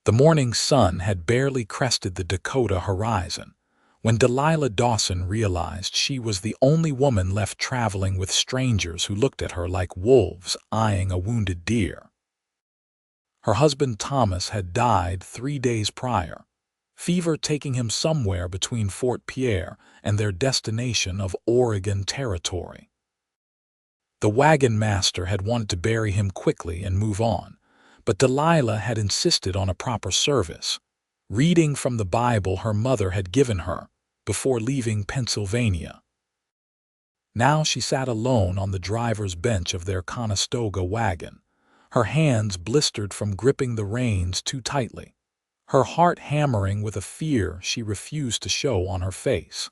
The morning sun had barely crested the Dakota horizon when Delilah Dawson realized she was the only woman left traveling with strangers who looked at her like wolves eyeing a wounded deer. Her husband Thomas had died 3 days prior, fever taking him somewhere between Fort Pierre and their destination of Oregon Territory. The wagon master had wanted to bury him quickly and move on, but Delilah had insisted on a proper service, reading from the Bible her mother had given her before leaving Pennsylvania. Now she sat alone on the driver's bench of their Conestoga wagon, her hands blistered from gripping the reins too tightly, her heart hammering with a fear she refused to show on her face.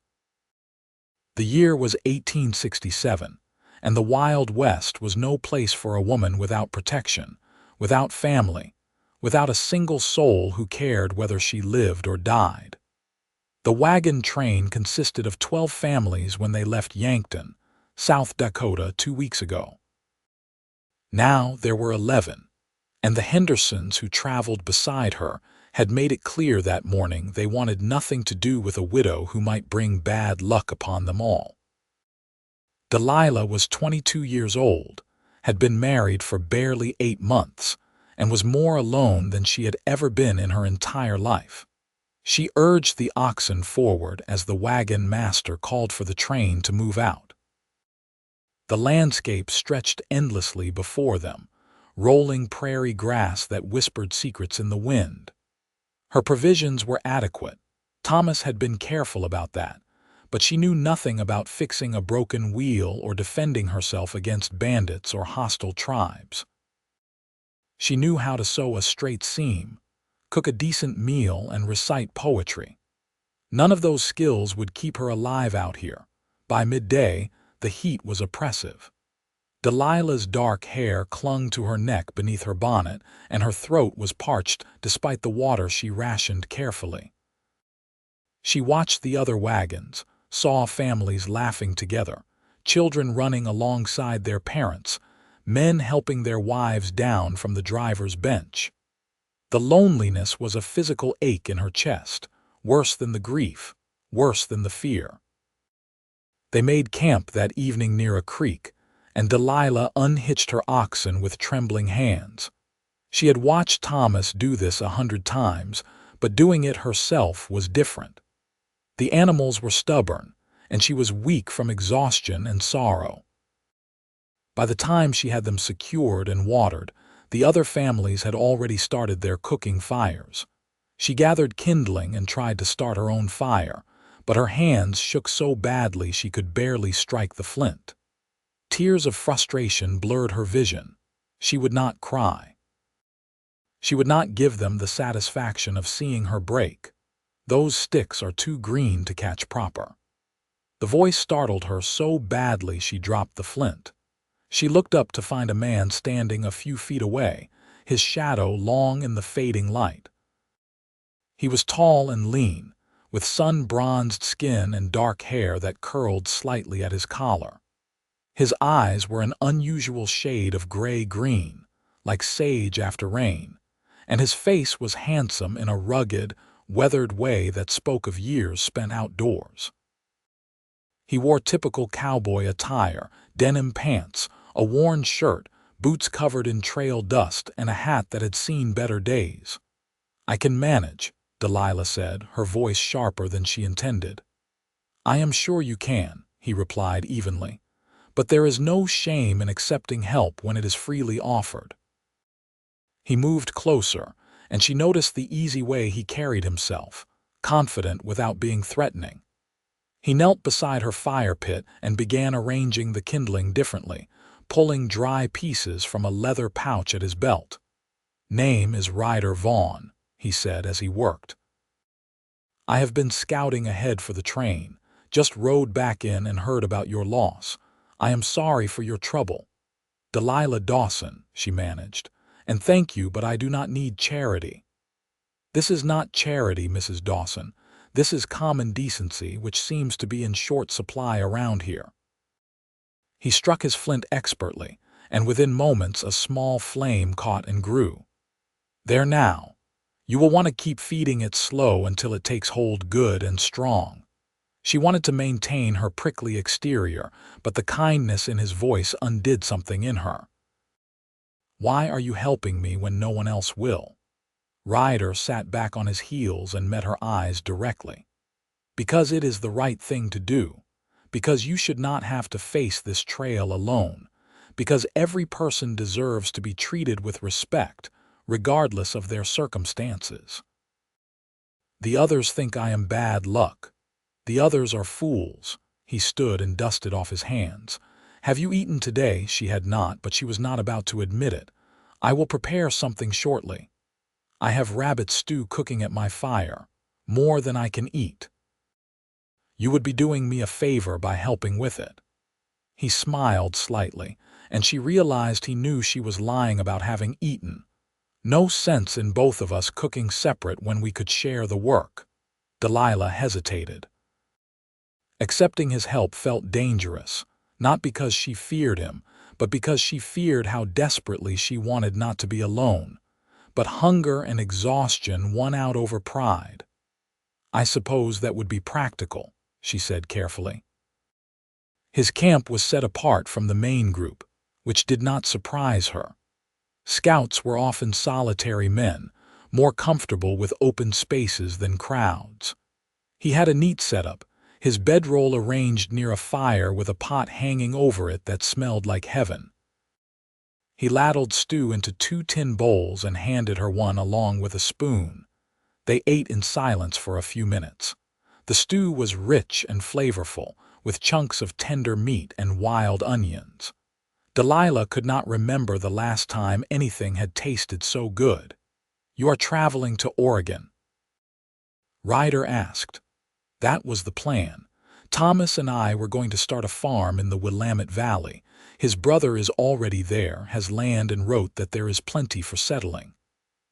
The year was 1867, and the Wild West was no place for a woman without protection, without family, without a single soul who cared whether she lived or died. The wagon train consisted of 12 families when they left Yankton, South Dakota, 2 weeks ago. Now there were 11, and the Hendersons who traveled beside her had made it clear that morning they wanted nothing to do with a widow who might bring bad luck upon them all. Delilah was 22 years old, had been married for barely 8 months, and was more alone than she had ever been in her entire life. She urged the oxen forward as the wagon master called for the train to move out. The landscape stretched endlessly before them, rolling prairie grass that whispered secrets in the wind. Her provisions were adequate. Thomas had been careful about that, but she knew nothing about fixing a broken wheel or defending herself against bandits or hostile tribes. She knew how to sew a straight seam, cook a decent meal, and recite poetry. None of those skills would keep her alive out here. By midday, the heat was oppressive. Delilah's dark hair clung to her neck beneath her bonnet, and her throat was parched despite the water she rationed carefully. She watched the other wagons, saw families laughing together, children running alongside their parents, men helping their wives down from the driver's bench. The loneliness was a physical ache in her chest, worse than the grief, worse than the fear. They made camp that evening near a creek, and Delilah unhitched her oxen with trembling hands. She had watched Thomas do this 100 times, but doing it herself was different. The animals were stubborn, and she was weak from exhaustion and sorrow. By the time she had them secured and watered, the other families had already started their cooking fires. She gathered kindling and tried to start her own fire, but her hands shook so badly she could barely strike the flint. Tears of frustration blurred her vision. She would not cry. She would not give them the satisfaction of seeing her break. Those sticks are too green to catch proper. The voice startled her so badly she dropped the flint. She looked up to find a man standing a few feet away, his shadow long in the fading light. He was tall and lean, with sun-bronzed skin and dark hair that curled slightly at his collar. His eyes were an unusual shade of gray-green, like sage after rain, and his face was handsome in a rugged, weathered way that spoke of years spent outdoors. He wore typical cowboy attire, denim pants, a worn shirt, boots covered in trail dust, and a hat that had seen better days. "I can manage," Delilah said, her voice sharper than she intended. "I am sure you can," he replied evenly, "but there is no shame in accepting help when it is freely offered." He moved closer, and she noticed the easy way he carried himself, confident without being threatening. He knelt beside her fire pit and began arranging the kindling differently, pulling dry pieces from a leather pouch at his belt. "Name is Ryder Vaughn," he said as he worked. "I have been scouting ahead for the train, just rode back in and heard about your loss. I am sorry for your trouble." "Delilah Dawson," she managed, "and thank you, but I do not need charity." "This is not charity, Mrs. Dawson. This is common decency, which seems to be in short supply around here." He struck his flint expertly, and within moments a small flame caught and grew. "There now. You will want to keep feeding it slow until it takes hold good and strong." She wanted to maintain her prickly exterior, but the kindness in his voice undid something in her. "Why are you helping me when no one else will?" Ryder sat back on his heels and met her eyes directly. "Because it is the right thing to do. Because you should not have to face this trail alone. Because every person deserves to be treated with respect, regardless of their circumstances. The others think I am bad luck. The others are fools." He stood and dusted off his hands. "Have you eaten today?" She had not, but she was not about to admit it. "I will prepare something shortly. I have rabbit stew cooking at my fire, more than I can eat. You would be doing me a favor by helping with it." He smiled slightly, and she realized he knew she was lying about having eaten. "No sense in both of us cooking separate when we could share the work." Delilah hesitated. Accepting his help felt dangerous, not because she feared him, but because she feared how desperately she wanted not to be alone. But hunger and exhaustion won out over pride. "I suppose that would be practical," she said carefully. His camp was set apart from the main group, which did not surprise her. Scouts were often solitary men, more comfortable with open spaces than crowds. He had a neat setup, his bedroll arranged near a fire with a pot hanging over it that smelled like heaven. He ladled stew into 2 tin bowls and handed her one along with a spoon. They ate in silence for a few minutes. The stew was rich and flavorful, with chunks of tender meat and wild onions. Delilah could not remember the last time anything had tasted so good. "You are traveling to Oregon?" Ryder asked. "That was the plan. Thomas and I were going to start a farm in the Willamette Valley. His brother is already there, has land, and wrote that there is plenty for settling."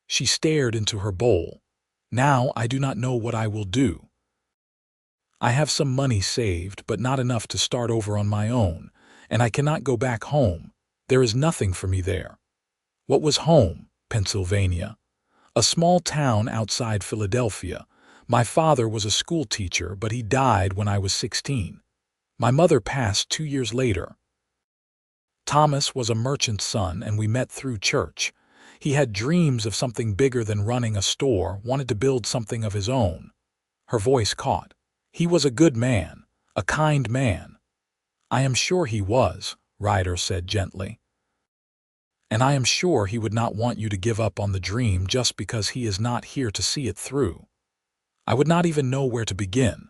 She stared into her bowl. "Now I do not know what I will do. I have some money saved, but not enough to start over on my own, and I cannot go back home. There is nothing for me there." What was home? Pennsylvania. A small town outside Philadelphia. My father was a school teacher, but he died when I was 16. My mother passed 2 years later. Thomas was a merchant's son, and we met through church. He had dreams of something bigger than running a store, wanted to build something of his own. Her voice caught. "He was a good man, a kind man." "I am sure he was," Ryder said gently. "And I am sure he would not want you to give up on the dream just because he is not here to see it through. I would not even know where to begin.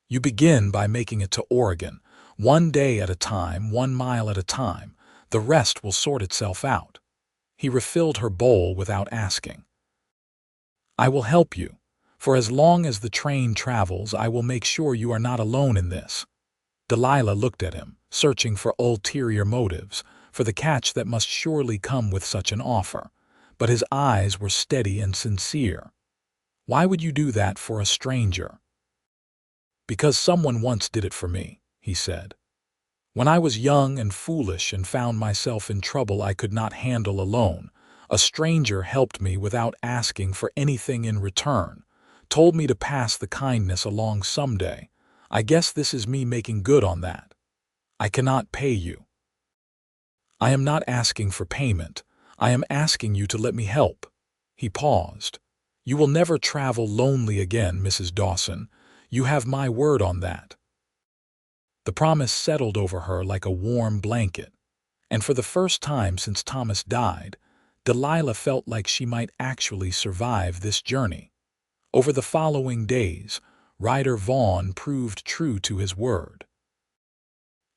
You begin by making it to Oregon, one day at a time, 1 mile at a time. The rest will sort itself out." He refilled her bowl without asking. "I will help you. For as long as the train travels, I will make sure you are not alone in this." Delilah looked at him, searching for ulterior motives, for the catch that must surely come with such an offer. But his eyes were steady and sincere. "Why would you do that for a stranger?" "Because someone once did it for me," he said. "When I was young and foolish and found myself in trouble I could not handle alone, a stranger helped me without asking for anything in return, told me to pass the kindness along someday. I guess this is me making good on that. I cannot pay you. I am not asking for payment. I am asking you to let me help." He paused. "You will never travel lonely again, Mrs. Dawson. You have my word on that." The promise settled over her like a warm blanket, and for the first time since Thomas died, Delilah felt like she might actually survive this journey. Over the following days, Ryder Vaughn proved true to his word.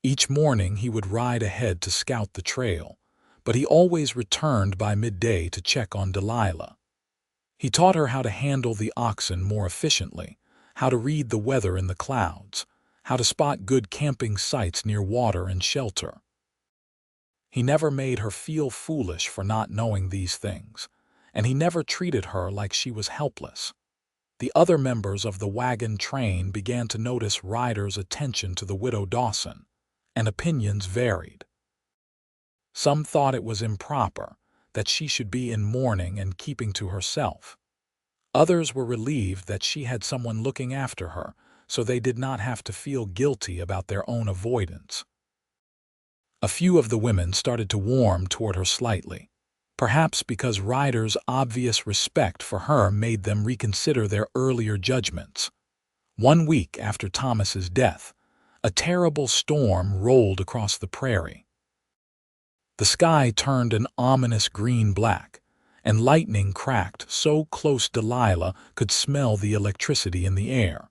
Each morning he would ride ahead to scout the trail, but he always returned by midday to check on Delilah. He taught her how to handle the oxen more efficiently, how to read the weather in the clouds, how to spot good camping sites near water and shelter. He never made her feel foolish for not knowing these things, and he never treated her like she was helpless. The other members of the Wagon train began to notice Ryder's attention to the widow Dawson, and opinions varied. Some thought it was improper, that she should be in mourning and keeping to herself. Others were relieved that she had someone looking after her, so they did not have to feel guilty about their own avoidance. A few of the women started to warm toward her slightly, perhaps because Ryder's obvious respect for her made them reconsider their earlier judgments. 1 week after Thomas's death, a terrible storm rolled across the prairie. The sky turned an ominous green-black, and lightning cracked so close Delilah could smell the electricity in the air.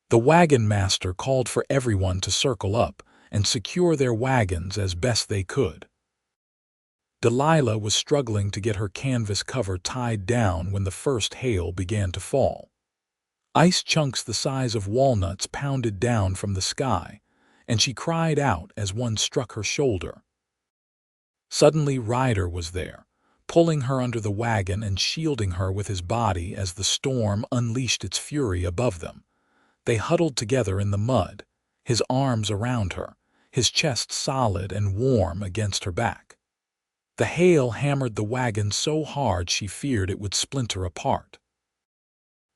The wagon master called for everyone to circle up and secure their wagons as best they could. Delilah was struggling to get her canvas cover tied down when the first hail began to fall. Ice chunks the size of walnuts pounded down from the sky, and she cried out as one struck her shoulder. Suddenly Ryder was there, pulling her under the wagon and shielding her with his body as the storm unleashed its fury above them. They huddled together in the mud, his arms around her, his chest solid and warm against her back. The hail hammered the wagon so hard she feared it would splinter apart.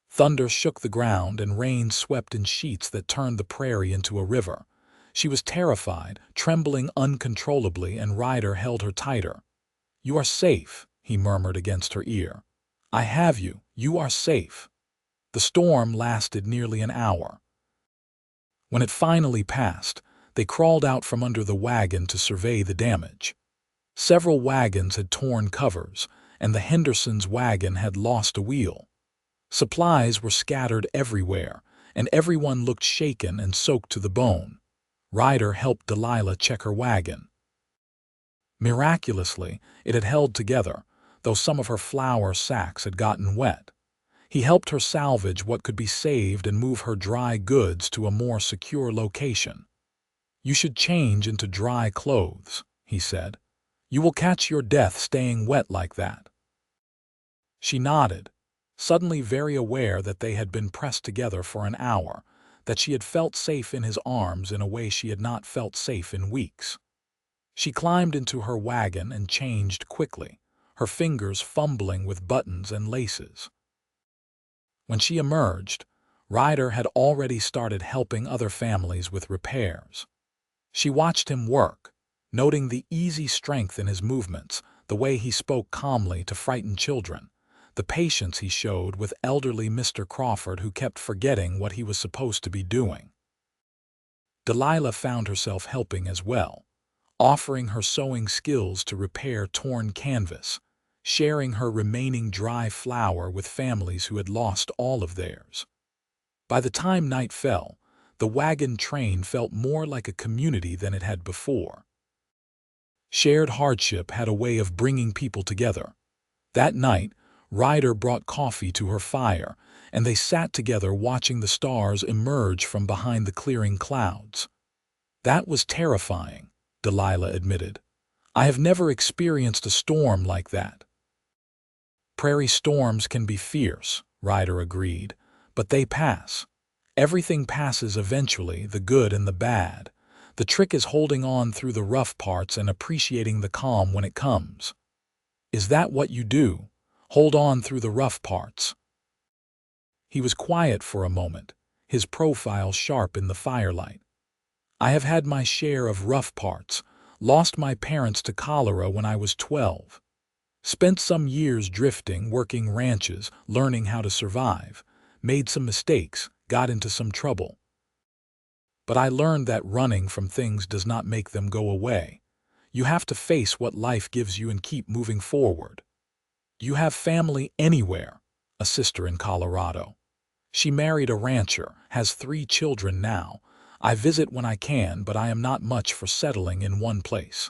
Thunder shook the ground and rain swept in sheets that turned the prairie into a river. She was terrified, trembling uncontrollably, and Ryder held her tighter. "You are safe," he murmured against her ear. "I have you. You are safe." The storm lasted nearly an hour. When it finally passed, they crawled out from under the wagon to survey the damage. Several wagons had torn covers, and the Hendersons' wagon had lost a wheel. Supplies were scattered everywhere, and everyone looked shaken and soaked to the bone. Ryder helped Delilah check her wagon. Miraculously, it had held together, though some of her flour sacks had gotten wet. He helped her salvage what could be saved and move her dry goods to a more secure location. "You should change into dry clothes," he said. "You will catch your death staying wet like that." She nodded, suddenly very aware that they had been pressed together for an hour, that she had felt safe in his arms in a way she had not felt safe in weeks. She climbed into her wagon and changed quickly, her fingers fumbling with buttons and laces. When she emerged, Ryder had already started helping other families with repairs. She watched him work, noting the easy strength in his movements, the way he spoke calmly to frightened children, the patience he showed with elderly Mr. Crawford who kept forgetting what he was supposed to be doing. Delilah found herself helping as well, offering her sewing skills to repair torn canvas, sharing her remaining dry flour with families who had lost all of theirs. By the time night fell, the wagon train felt more like a community than it had before. Shared hardship had a way of bringing people together. That night, Ryder brought coffee to her fire, and they sat together watching the stars emerge from behind the clearing clouds. "That was terrifying," Delilah admitted. "I have never experienced a storm like that." "Prairie storms can be fierce," Ryder agreed, "but they pass. Everything passes eventually, the good and the bad. The trick is holding on through the rough parts and appreciating the calm when it comes." "Is that what you do? Hold on through the rough parts?" He was quiet for a moment, his profile sharp in the firelight. "I have had my share of rough parts, lost my parents to cholera when I was 12. Spent some years drifting, working ranches, learning how to survive. Made some mistakes, got into some trouble. But I learned that running from things does not make them go away. You have to face what life gives you and keep moving forward. You have family anywhere," a sister in Colorado. "She married a rancher, has 3 children now. I visit when I can, but I am not much for settling in one place.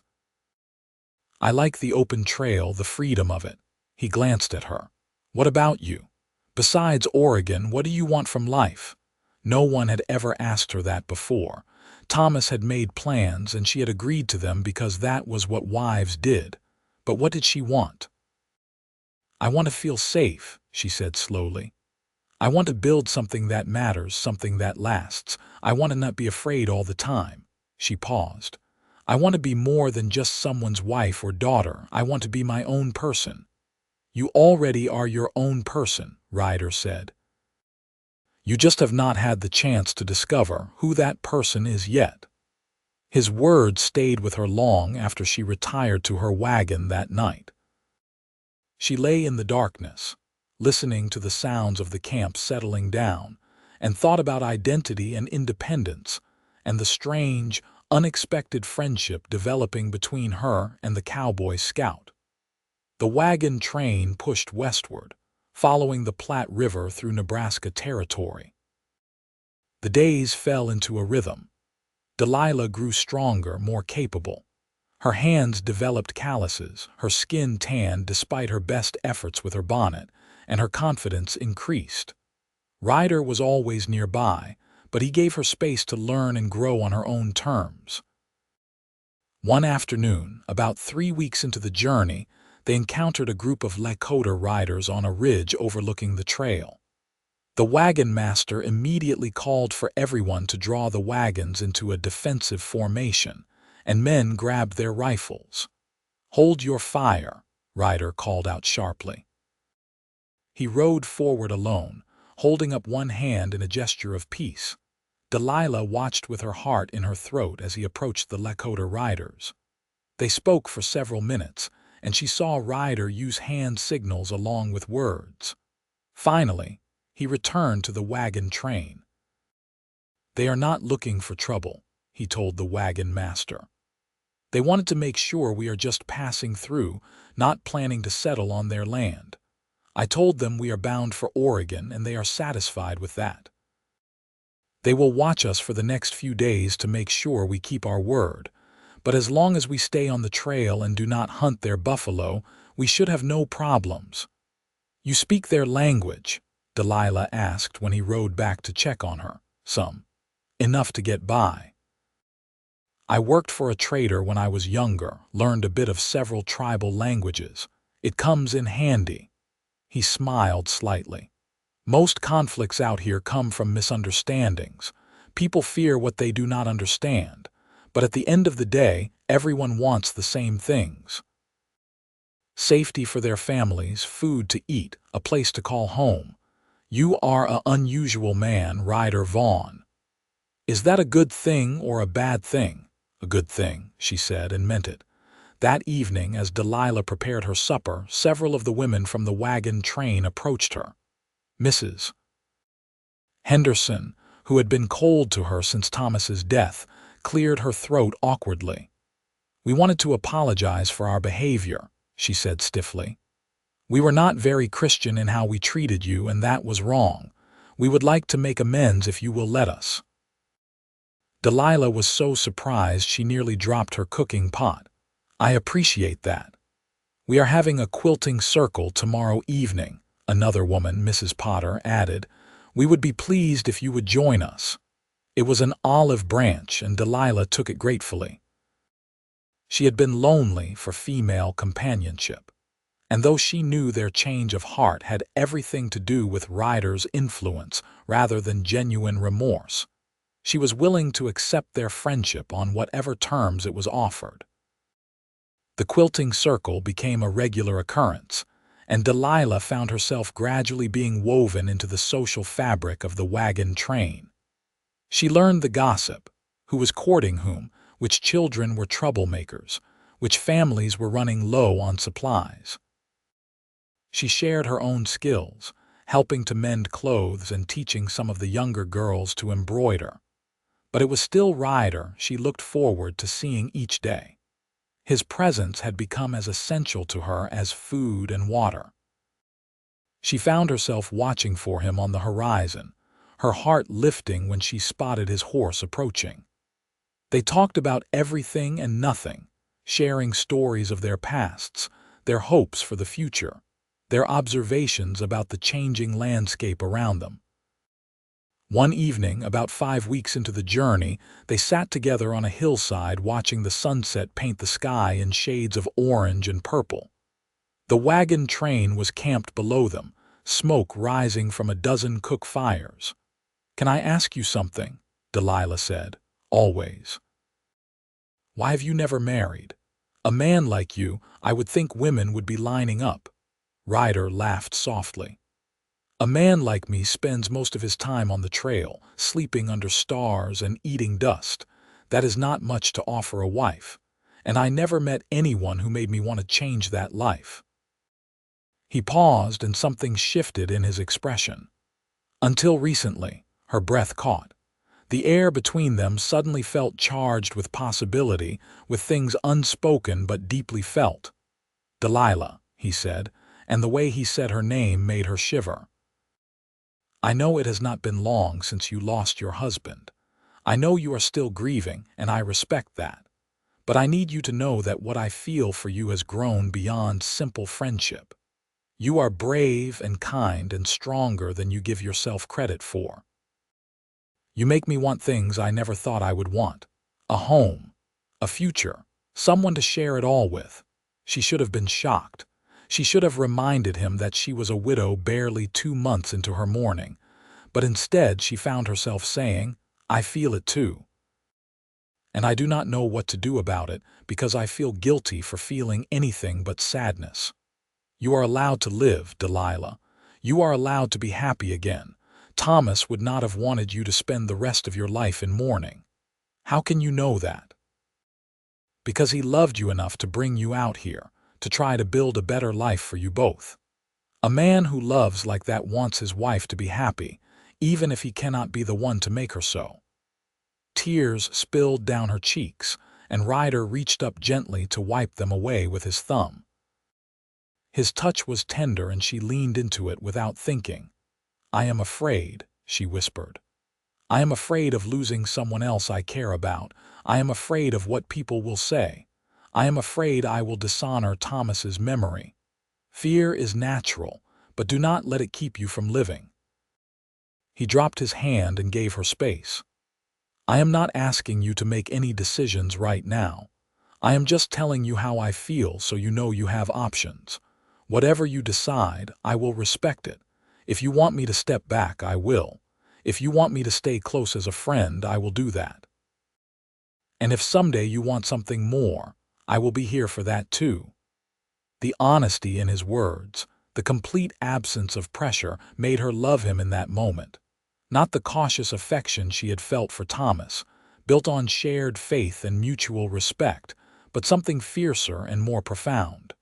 I like the open trail, the freedom of it." He glanced at her. "What about you? Besides Oregon, what do you want from life?" No one had ever asked her that before. Thomas had made plans, and she had agreed to them because that was what wives did. But what did she want? "I want to feel safe," she said slowly. "I want to build something that matters, something that lasts. I want to not be afraid all the time." She paused. "I want to be more than just someone's wife or daughter. I want to be my own person." You already are your own person, Ryder said. You just have not had the chance to discover who that person is yet. His words stayed with her long after she retired to her wagon that night. She lay in the darkness, listening to the sounds of the camp settling down, and thought about identity and independence, and the strange, unexpected friendship developing between her and the cowboy scout. The wagon train pushed westward, following the Platte River through Nebraska territory. The days fell into a rhythm. Delilah grew stronger, more capable. Her hands developed calluses, her skin tanned despite her best efforts with her bonnet, and her confidence increased. Ryder was always nearby, but he gave her space to learn and grow on her own terms. One afternoon, about 3 weeks into the journey, they encountered a group of Lakota riders on a ridge overlooking the trail. The wagon master immediately called for everyone to draw the wagons into a defensive formation, and men grabbed their rifles. "Hold your fire," Ryder called out sharply. He rode forward alone, holding up one hand in a gesture of peace. Delilah watched with her heart in her throat as he approached the Lakota riders. They spoke for several minutes, and she saw Ryder use hand signals along with words. Finally, he returned to the wagon train. "They are not looking for trouble," he told the wagon master. "They wanted to make sure we are just passing through, not planning to settle on their land. I told them we are bound for Oregon, and they are satisfied with that. They will watch us for the next few days to make sure we keep our word, but as long as we stay on the trail and do not hunt their buffalo, we should have no problems." "You speak their language?" Delilah asked when he rode back to check on her. "Some. Enough to get by. I worked for a trader when I was younger, learned a bit of several tribal languages. It comes in handy." He smiled slightly. "Most conflicts out here come from misunderstandings. People fear what they do not understand, but at the end of the day, everyone wants the same things. Safety for their families, food to eat, a place to call home. You are an unusual man, Ryder Vaughn." "Is that a good thing or a bad thing?" "A good thing," she said, and meant it. That evening, as Delilah prepared her supper, several of the women from the wagon train approached her. Mrs. Henderson, who had been cold to her since Thomas's death, cleared her throat awkwardly. "We wanted to apologize for our behavior," she said stiffly. "We were not very Christian in how we treated you, and that was wrong. We would like to make amends if you will let us." Delilah was so surprised she nearly dropped her cooking pot. "I appreciate that. We are having a quilting circle tomorrow evening," another woman, Mrs. Potter, added. "We would be pleased if you would join us." It was an olive branch, and Delilah took it gratefully. She had been lonely for female companionship, and though she knew their change of heart had everything to do with Ryder's influence rather than genuine remorse, she was willing to accept their friendship on whatever terms it was offered. The quilting circle became a regular occurrence, and Delilah found herself gradually being woven into the social fabric of the wagon train. She learned the gossip, who was courting whom, which children were troublemakers, which families were running low on supplies. She shared her own skills, helping to mend clothes and teaching some of the younger girls to embroider. But it was still Ryder she looked forward to seeing each day. His presence had become as essential to her as food and water. She found herself watching for him on the horizon, her heart lifting when she spotted his horse approaching. They talked about everything and nothing, sharing stories of their pasts, their hopes for the future, their observations about the changing landscape around them. One evening, about 5 weeks into the journey, they sat together on a hillside watching the sunset paint the sky in shades of orange and purple. The wagon train was camped below them, smoke rising from a dozen cook fires. "Can I ask you something?" Delilah said. "Always." "Why have you never married? A man like you, I would think women would be lining up." Ryder laughed softly. A man like me spends most of his time on the trail, sleeping under stars and eating dust. That is not much to offer a wife, and I never met anyone who made me want to change that life. He paused and something shifted in his expression. Until recently, her breath caught. The air between them suddenly felt charged with possibility, with things unspoken but deeply felt. Delilah, he said, and the way he said her name made her shiver. I know it has not been long since you lost your husband. I know you are still grieving, and I respect that. But I need you to know that what I feel for you has grown beyond simple friendship. You are brave and kind and stronger than you give yourself credit for. You make me want things I never thought I would want. A home, a future, someone to share it all with. She should have been shocked. She should have reminded him that she was a widow barely 2 months into her mourning. But instead she found herself saying, I feel it too. And I do not know what to do about it because I feel guilty for feeling anything but sadness. You are allowed to live, Delilah. You are allowed to be happy again. Thomas would not have wanted you to spend the rest of your life in mourning. How can you know that? Because he loved you enough to bring you out here, to try to build a better life for you both. A man who loves like that wants his wife to be happy, even if he cannot be the one to make her so. Tears spilled down her cheeks, and Ryder reached up gently to wipe them away with his thumb. His touch was tender and she leaned into it without thinking. I am afraid, she whispered. I am afraid of losing someone else I care about. I am afraid of what people will say. I am afraid I will dishonor Thomas's memory. Fear is natural, but do not let it keep you from living. He dropped his hand and gave her space. I am not asking you to make any decisions right now. I am just telling you how I feel so you know you have options. Whatever you decide, I will respect it. If you want me to step back, I will. If you want me to stay close as a friend, I will do that. And if someday you want something more, I will be here for that too. The honesty in his words, the complete absence of pressure, made her love him in that moment. Not the cautious affection she had felt for Thomas, built on shared faith and mutual respect, but something fiercer and more profound.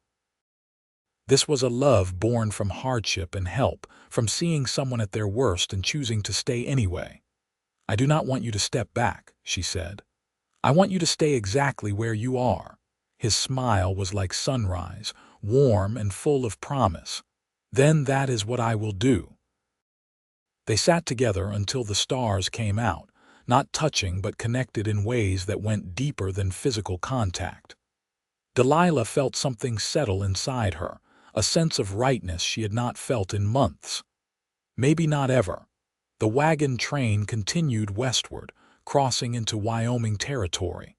This was a love born from hardship and help, from seeing someone at their worst and choosing to stay anyway. I do not want you to step back, she said. I want you to stay exactly where you are. His smile was like sunrise, warm and full of promise. Then that is what I will do. They sat together until the stars came out, not touching but connected in ways that went deeper than physical contact. Delilah felt something settle inside her, a sense of rightness she had not felt in months. Maybe not ever. The wagon train continued westward, crossing into Wyoming territory.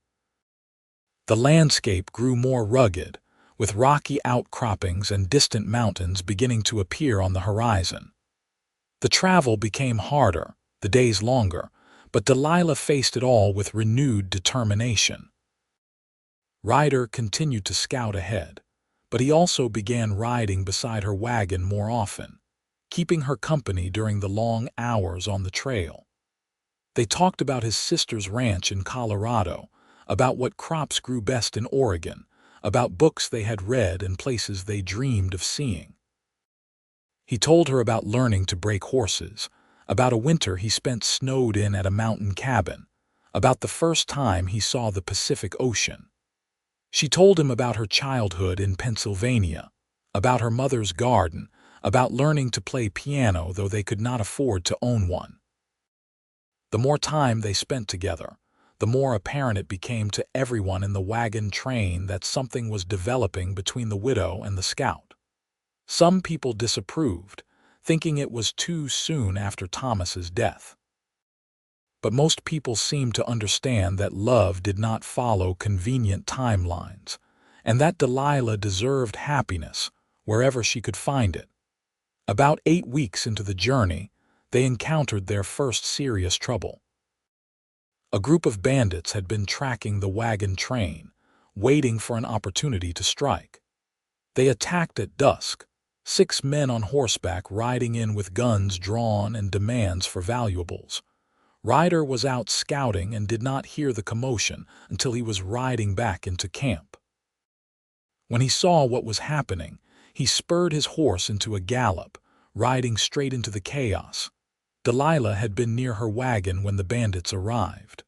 The landscape grew more rugged, with rocky outcroppings and distant mountains beginning to appear on the horizon. The travel became harder, the days longer, but Delilah faced it all with renewed determination. Ryder continued to scout ahead, but he also began riding beside her wagon more often, keeping her company during the long hours on the trail. They talked about his sister's ranch in Colorado, about what crops grew best in Oregon, about books they had read and places they dreamed of seeing. He told her about learning to break horses, about a winter he spent snowed in at a mountain cabin, about the first time he saw the Pacific Ocean. She told him about her childhood in Pennsylvania, about her mother's garden, about learning to play piano though they could not afford to own one. The more time they spent together, the more apparent it became to everyone in the wagon train that something was developing between the widow and the scout. Some people disapproved, thinking it was too soon after Thomas's death. But most people seemed to understand that love did not follow convenient timelines, and that Delilah deserved happiness wherever she could find it. About 8 weeks into the journey, they encountered their first serious trouble. A group of bandits had been tracking the wagon train, waiting for an opportunity to strike. They attacked at dusk, 6 men on horseback riding in with guns drawn and demands for valuables. Ryder was out scouting and did not hear the commotion until he was riding back into camp. When he saw what was happening, he spurred his horse into a gallop, riding straight into the chaos. Delilah had been near her wagon when the bandits arrived.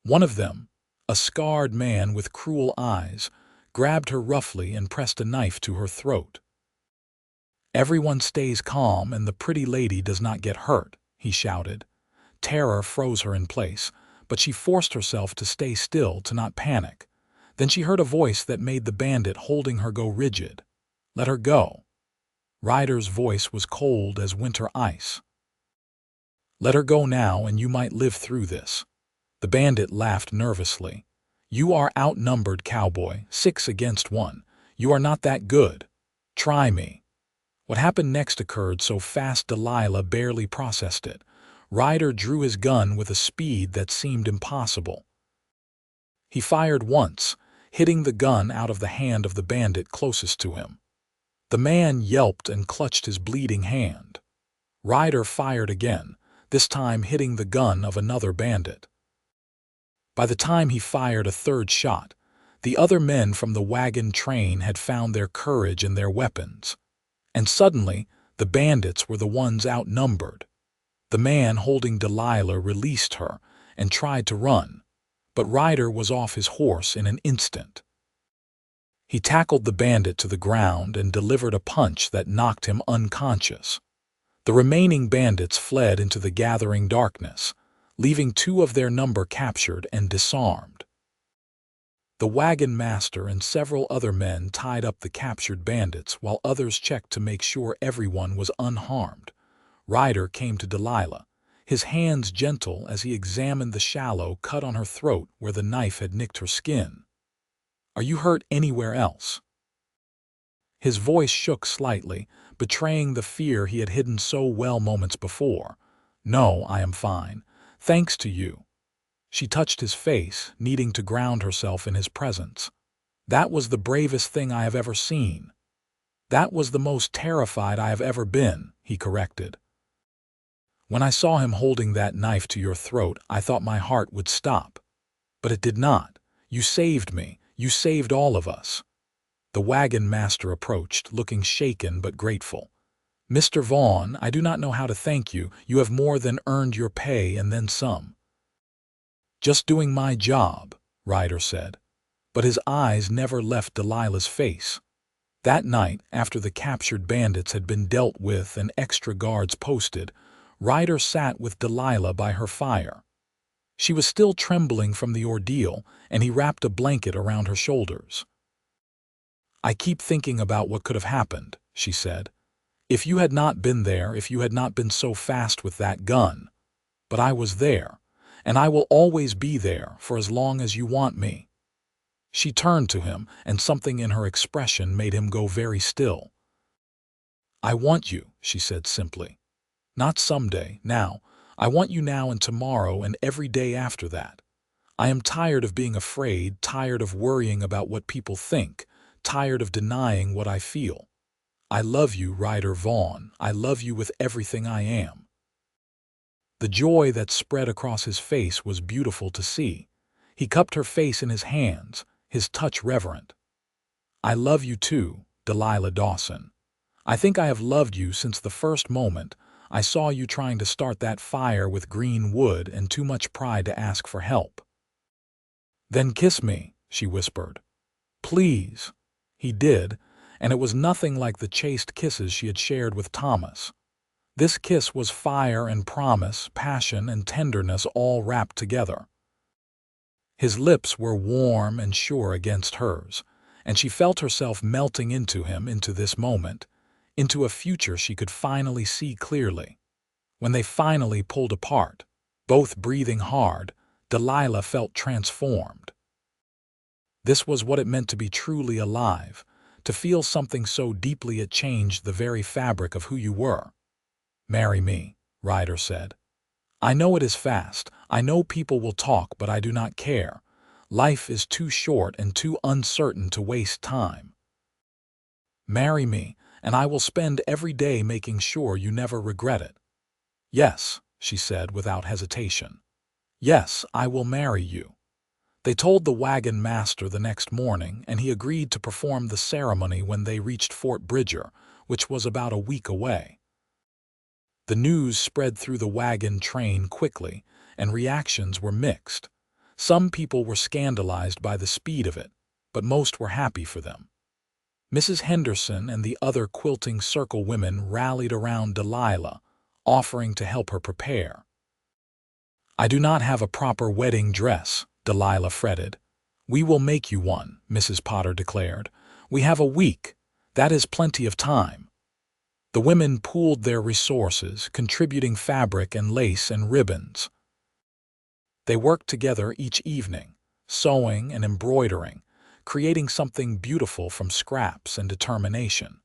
One of them, a scarred man with cruel eyes, grabbed her roughly and pressed a knife to her throat. "Everyone stays calm and the pretty lady does not get hurt," he shouted. Terror froze her in place, but she forced herself to stay still to not panic. Then she heard a voice that made the bandit holding her go rigid. "Let her go." Ryder's voice was cold as winter ice. "Let her go now and you might live through this." The bandit laughed nervously. "You are outnumbered, Cowboy, 6 against 1. You are not that good. Try me." What happened next occurred so fast Delilah barely processed it. Ryder drew his gun with a speed that seemed impossible. He fired once, hitting the gun out of the hand of the bandit closest to him. The man yelped and clutched his bleeding hand. Ryder fired again, this time hitting the gun of another bandit. By the time he fired a third shot, the other men from the wagon train had found their courage and their weapons. And suddenly, the bandits were the ones outnumbered. The man holding Delilah released her and tried to run, but Ryder was off his horse in an instant. He tackled the bandit to the ground and delivered a punch that knocked him unconscious. The remaining bandits fled into the gathering darkness, leaving 2 of their number captured and disarmed. The wagon master and several other men tied up the captured bandits while others checked to make sure everyone was unharmed. Ryder came to Delilah, his hands gentle as he examined the shallow cut on her throat where the knife had nicked her skin. "Are you hurt anywhere else?" His voice shook slightly, betraying the fear he had hidden so well moments before. "No, I am fine. Thanks to you." She touched his face, needing to ground herself in his presence. "That was the bravest thing I have ever seen." "That was the most terrified I have ever been," he corrected. "When I saw him holding that knife to your throat, I thought my heart would stop. But it did not. You saved me. You saved all of us." The wagon master approached, looking shaken but grateful. "Mr. Vaughn, I do not know how to thank you. You have more than earned your pay and then some." "Just doing my job," Ryder said. But his eyes never left Delilah's face. That night, after the captured bandits had been dealt with and extra guards posted, Ryder sat with Delilah by her fire. She was still trembling from the ordeal, and he wrapped a blanket around her shoulders. "I keep thinking about what could have happened," she said. "If you had not been there, if you had not been so fast with that gun. But I was there, and I will always be there for as long as you want me." She turned to him, and something in her expression made him go very still. "I want you," she said simply. "Not someday, now. I want you now and tomorrow and every day after that. I am tired of being afraid, tired of worrying about what people think, tired of denying what I feel. I love you, Ryder Vaughn. I love you with everything I am." The joy that spread across his face was beautiful to see. He cupped her face in his hands, his touch reverent. "I love you too, Delilah Dawson. I think I have loved you since the first moment I saw you trying to start that fire with green wood and too much pride to ask for help." "Then kiss me," she whispered. "Please." He did, and it was nothing like the chaste kisses she had shared with Thomas. This kiss was fire and promise, passion and tenderness all wrapped together. His lips were warm and sure against hers, and she felt herself melting into him, into this moment, into a future she could finally see clearly. When they finally pulled apart, both breathing hard, Delilah felt transformed. This was what it meant to be truly alive, to feel something so deeply it changed the very fabric of who you were. "Marry me," Ryder said. "I know it is fast. I know people will talk, but I do not care. Life is too short and too uncertain to waste time. Marry me, and I will spend every day making sure you never regret it." "Yes," she said without hesitation. "Yes, I will marry you." They told the wagon master the next morning, and he agreed to perform the ceremony when they reached Fort Bridger, which was about a week away. The news spread through the wagon train quickly, and reactions were mixed. Some people were scandalized by the speed of it, but most were happy for them. Mrs. Henderson and the other quilting circle women rallied around Delilah, offering to help her prepare. "I do not have a proper wedding dress," Delilah fretted. "We will make you one," Mrs. Potter declared. "We have a week. That is plenty of time." The women pooled their resources, contributing fabric and lace and ribbons. They worked together each evening, sewing and embroidering, creating something beautiful from scraps and determination.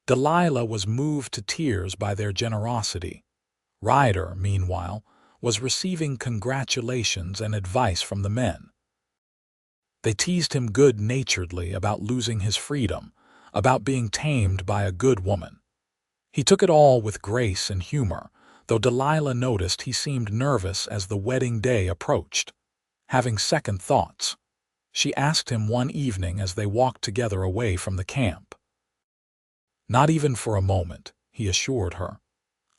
Delilah was moved to tears by their generosity. Ryder, meanwhile, was receiving congratulations and advice from the men. They teased him good-naturedly about losing his freedom, about being tamed by a good woman. He took it all with grace and humor, though Delilah noticed he seemed nervous as the wedding day approached. Having second thoughts, she asked him one evening as they walked together away from the camp. "Not even for a moment," he assured her.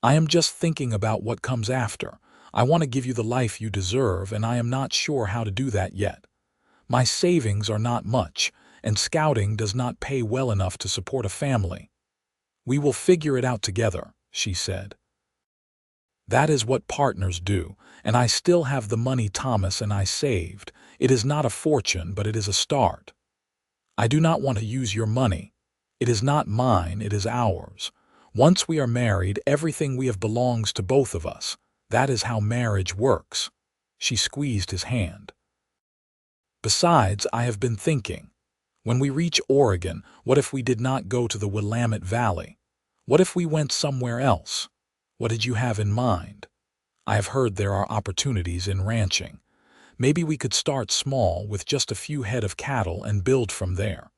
"I am just thinking about what comes after. I want to give you the life you deserve, and I am not sure how to do that yet. My savings are not much, and scouting does not pay well enough to support a family." "We will figure it out together," she said. "That is what partners do, and I still have the money Thomas and I saved. It is not a fortune, but it is a start." "I do not want to use your money. It is not mine, it is ours. Once we are married, everything we have belongs to both of us. That is how marriage works." She squeezed his hand. "Besides, I have been thinking. When we reach Oregon, what if we did not go to the Willamette Valley? What if we went somewhere else? What did you have in mind?" "I have heard there are opportunities in ranching. Maybe we could start small with just a few head of cattle and build from there.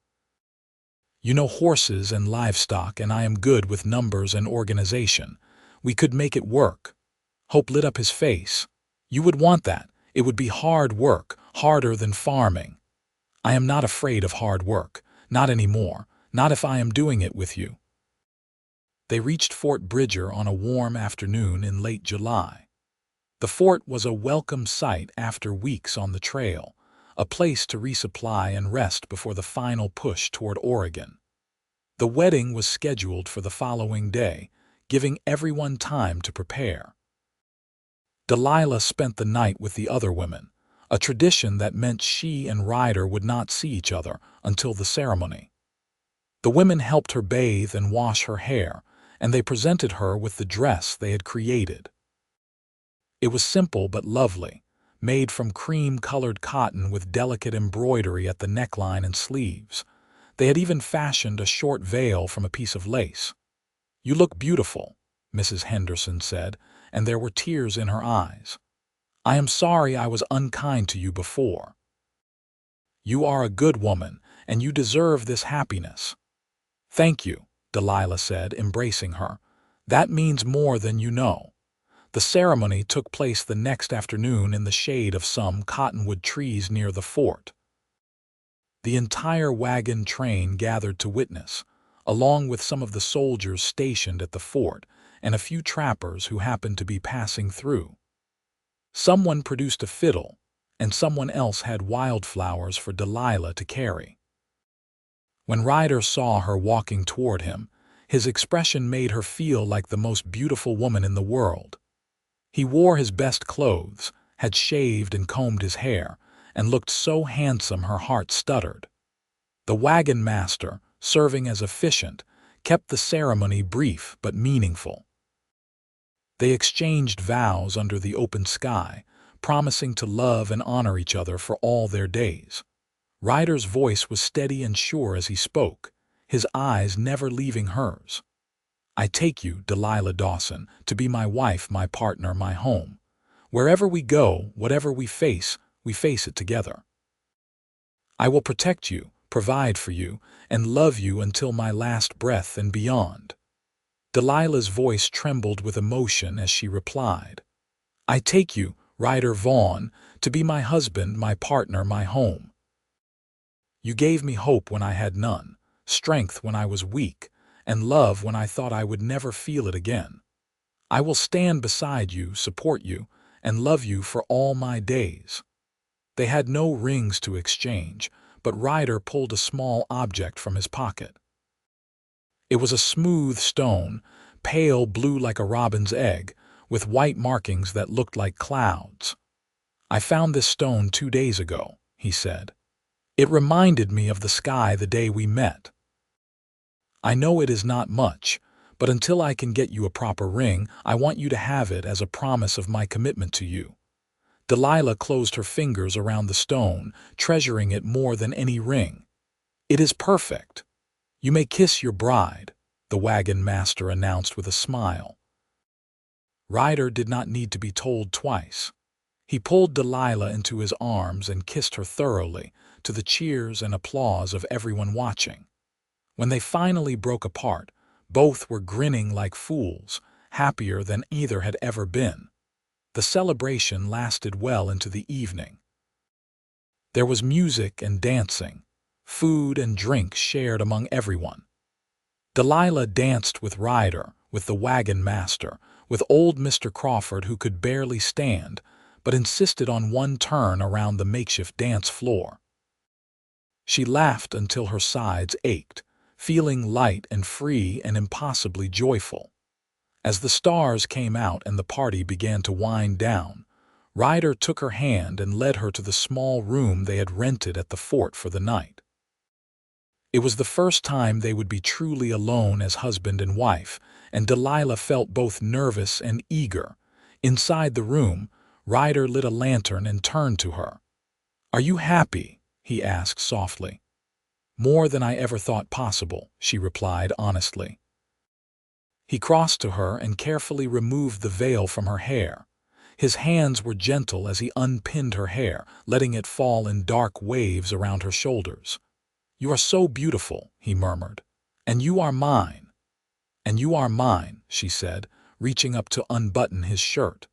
You know horses and livestock, and I am good with numbers and organization. We could make it work." Hope lit up his face. "You would want that. It would be hard work, harder than farming." "I am not afraid of hard work. Not anymore. Not if I am doing it with you." They reached Fort Bridger on a warm afternoon in late July. The fort was a welcome sight after weeks on the trail, a place to resupply and rest before the final push toward Oregon. The wedding was scheduled for the following day, giving everyone time to prepare. Delilah spent the night with the other women, a tradition that meant she and Ryder would not see each other until the ceremony. The women helped her bathe and wash her hair, and they presented her with the dress they had created. It was simple but lovely, made from cream-colored cotton with delicate embroidery at the neckline and sleeves. They had even fashioned a short veil from a piece of lace. "You look beautiful," Mrs. Henderson said, and there were tears in her eyes. "I am sorry I was unkind to you before. You are a good woman, and you deserve this happiness." "Thank you," Delilah said, embracing her. "That means more than you know." The ceremony took place the next afternoon in the shade of some cottonwood trees near the fort. The entire wagon train gathered to witness, along with some of the soldiers stationed at the fort and a few trappers who happened to be passing through. Someone produced a fiddle, and someone else had wildflowers for Delilah to carry. When Ryder saw her walking toward him, his expression made her feel like the most beautiful woman in the world. He wore his best clothes, had shaved and combed his hair, and looked so handsome her heart stuttered. The wagon master, serving as officiant, kept the ceremony brief but meaningful. They exchanged vows under the open sky, promising to love and honor each other for all their days. Ryder's voice was steady and sure as he spoke, his eyes never leaving hers. "I take you, Delilah Dawson, to be my wife, my partner, my home. Wherever we go, whatever we face it together. I will protect you provide for you, and love you until my last breath and beyond." Delilah's voice trembled with emotion as she replied, "I take you, Ryder Vaughn, to be my husband, my partner, my home. You gave me hope when I had none, strength when I was weak, and love when I thought I would never feel it again. I will stand beside you, support you, and love you for all my days." They had no rings to exchange, but Ryder pulled a small object from his pocket. It was a smooth stone, pale blue like a robin's egg, with white markings that looked like clouds. "I found this stone 2 days ago," he said. "It reminded me of the sky the day we met. I know it is not much, but until I can get you a proper ring, I want you to have it as a promise of my commitment to you." Delilah closed her fingers around the stone, treasuring it more than any ring. "It is perfect. You may kiss your bride," the wagon master announced with a smile. Ryder did not need to be told twice. He pulled Delilah into his arms and kissed her thoroughly, to the cheers and applause of everyone watching. When they finally broke apart, both were grinning like fools, happier than either had ever been. The celebration lasted well into the evening. There was music and dancing, food and drink shared among everyone. Delilah danced with Ryder, with the wagon master, with old Mr. Crawford who could barely stand, but insisted on one turn around the makeshift dance floor. She laughed until her sides ached, feeling light and free and impossibly joyful. As the stars came out and the party began to wind down, Ryder took her hand and led her to the small room they had rented at the fort for the night. It was the first time they would be truly alone as husband and wife, and Delilah felt both nervous and eager. Inside the room, Ryder lit a lantern and turned to her. "Are you happy?" he asked softly. "More than I ever thought possible," she replied honestly. He crossed to her and carefully removed the veil from her hair. His hands were gentle as he unpinned her hair, letting it fall in dark waves around her shoulders. "You are so beautiful," he murmured. "And you are mine." "And you are mine," she said, reaching up to unbutton his shirt.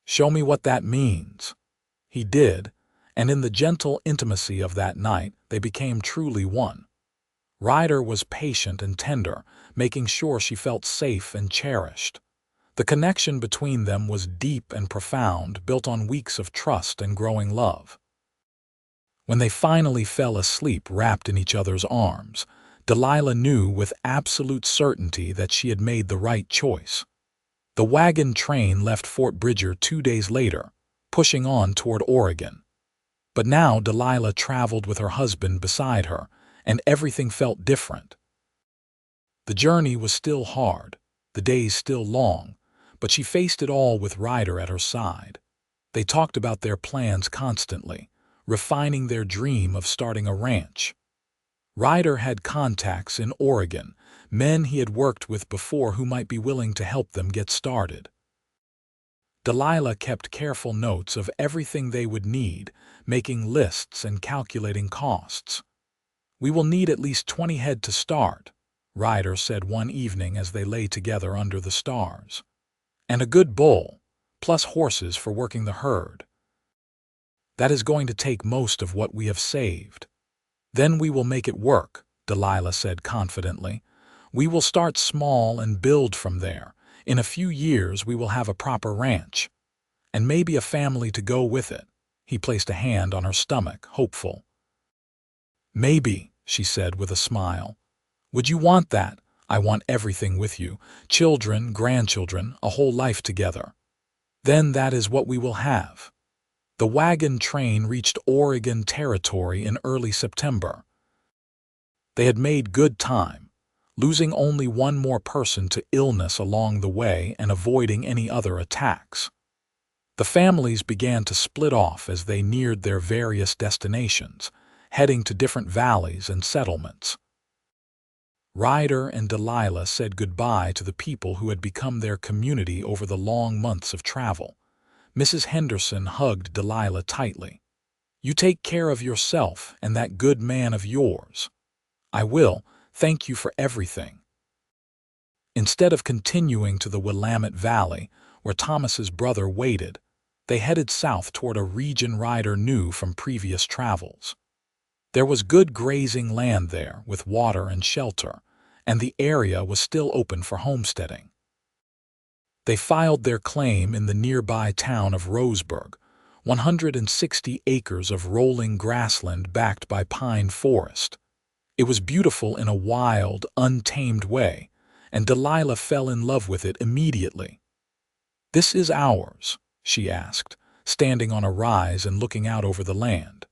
"Show me what that means." He did, and in the gentle intimacy of that night, they became truly one. Ryder was patient and tender, making sure she felt safe and cherished. The connection between them was deep and profound, built on weeks of trust and growing love. When they finally fell asleep wrapped in each other's arms, Delilah knew with absolute certainty that she had made the right choice. The wagon train left Fort Bridger 2 days later, pushing on toward Oregon. But now Delilah traveled with her husband beside her, and everything felt different. The journey was still hard, the days still long, but she faced it all with Ryder at her side. They talked about their plans constantly, refining their dream of starting a ranch. Ryder had contacts in Oregon, men he had worked with before who might be willing to help them get started. Delilah kept careful notes of everything they would need, making lists and calculating costs. "We will need at least 20 head to start," Ryder said one evening as they lay together under the stars. "And a good bull, plus horses for working the herd. That is going to take most of what we have saved." "Then we will make it work," Delilah said confidently. "We will start small and build from there. In a few years we will have a proper ranch. And maybe a family to go with it." He placed a hand on her stomach, hopeful. "Maybe," she said with a smile. "Would you want that?" "I want everything with you. Children, grandchildren, a whole life together." "Then that is what we will have." The wagon train reached Oregon territory in early September. They had made good time, losing only one more person to illness along the way and avoiding any other attacks. The families began to split off as they neared their various destinations, heading to different valleys and settlements. Ryder and Delilah said goodbye to the people who had become their community over the long months of travel. Mrs. Henderson hugged Delilah tightly. You take care of yourself and that good man of yours. I will. Thank you for everything." Instead of continuing to the Willamette Valley, where Thomas's brother waited, they headed south toward a region Ryder knew from previous travels. There was good grazing land there, with water and shelter, and the area was still open for homesteading. They filed their claim in the nearby town of Roseburg, 160 acres of rolling grassland backed by pine forest. It was beautiful in a wild, untamed way, and Delilah fell in love with it immediately. "This is ours," she asked, standing on a rise and looking out over the land.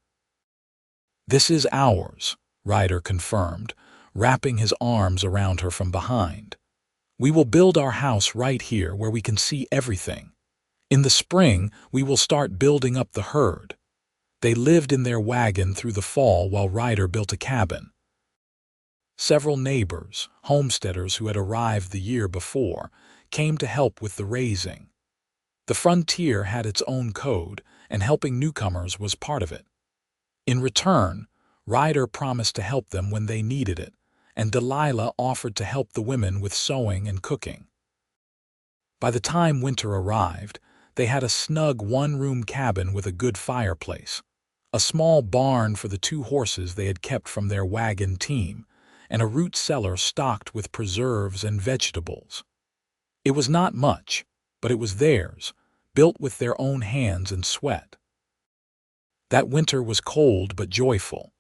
"This is ours," Ryder confirmed, wrapping his arms around her from behind. "We will build our house right here where we can see everything. In the spring, we will start building up the herd." They lived in their wagon through the fall while Ryder built a cabin. Several neighbors, homesteaders who had arrived the year before, came to help with the raising. The frontier had its own code, and helping newcomers was part of it. In return, Ryder promised to help them when they needed it, and Delilah offered to help the women with sewing and cooking. By the time winter arrived, they had a snug one-room cabin with a good fireplace, a small barn for the 2 horses they had kept from their wagon team, and a root cellar stocked with preserves and vegetables. It was not much, but it was theirs, built with their own hands and sweat. That winter was cold but joyful.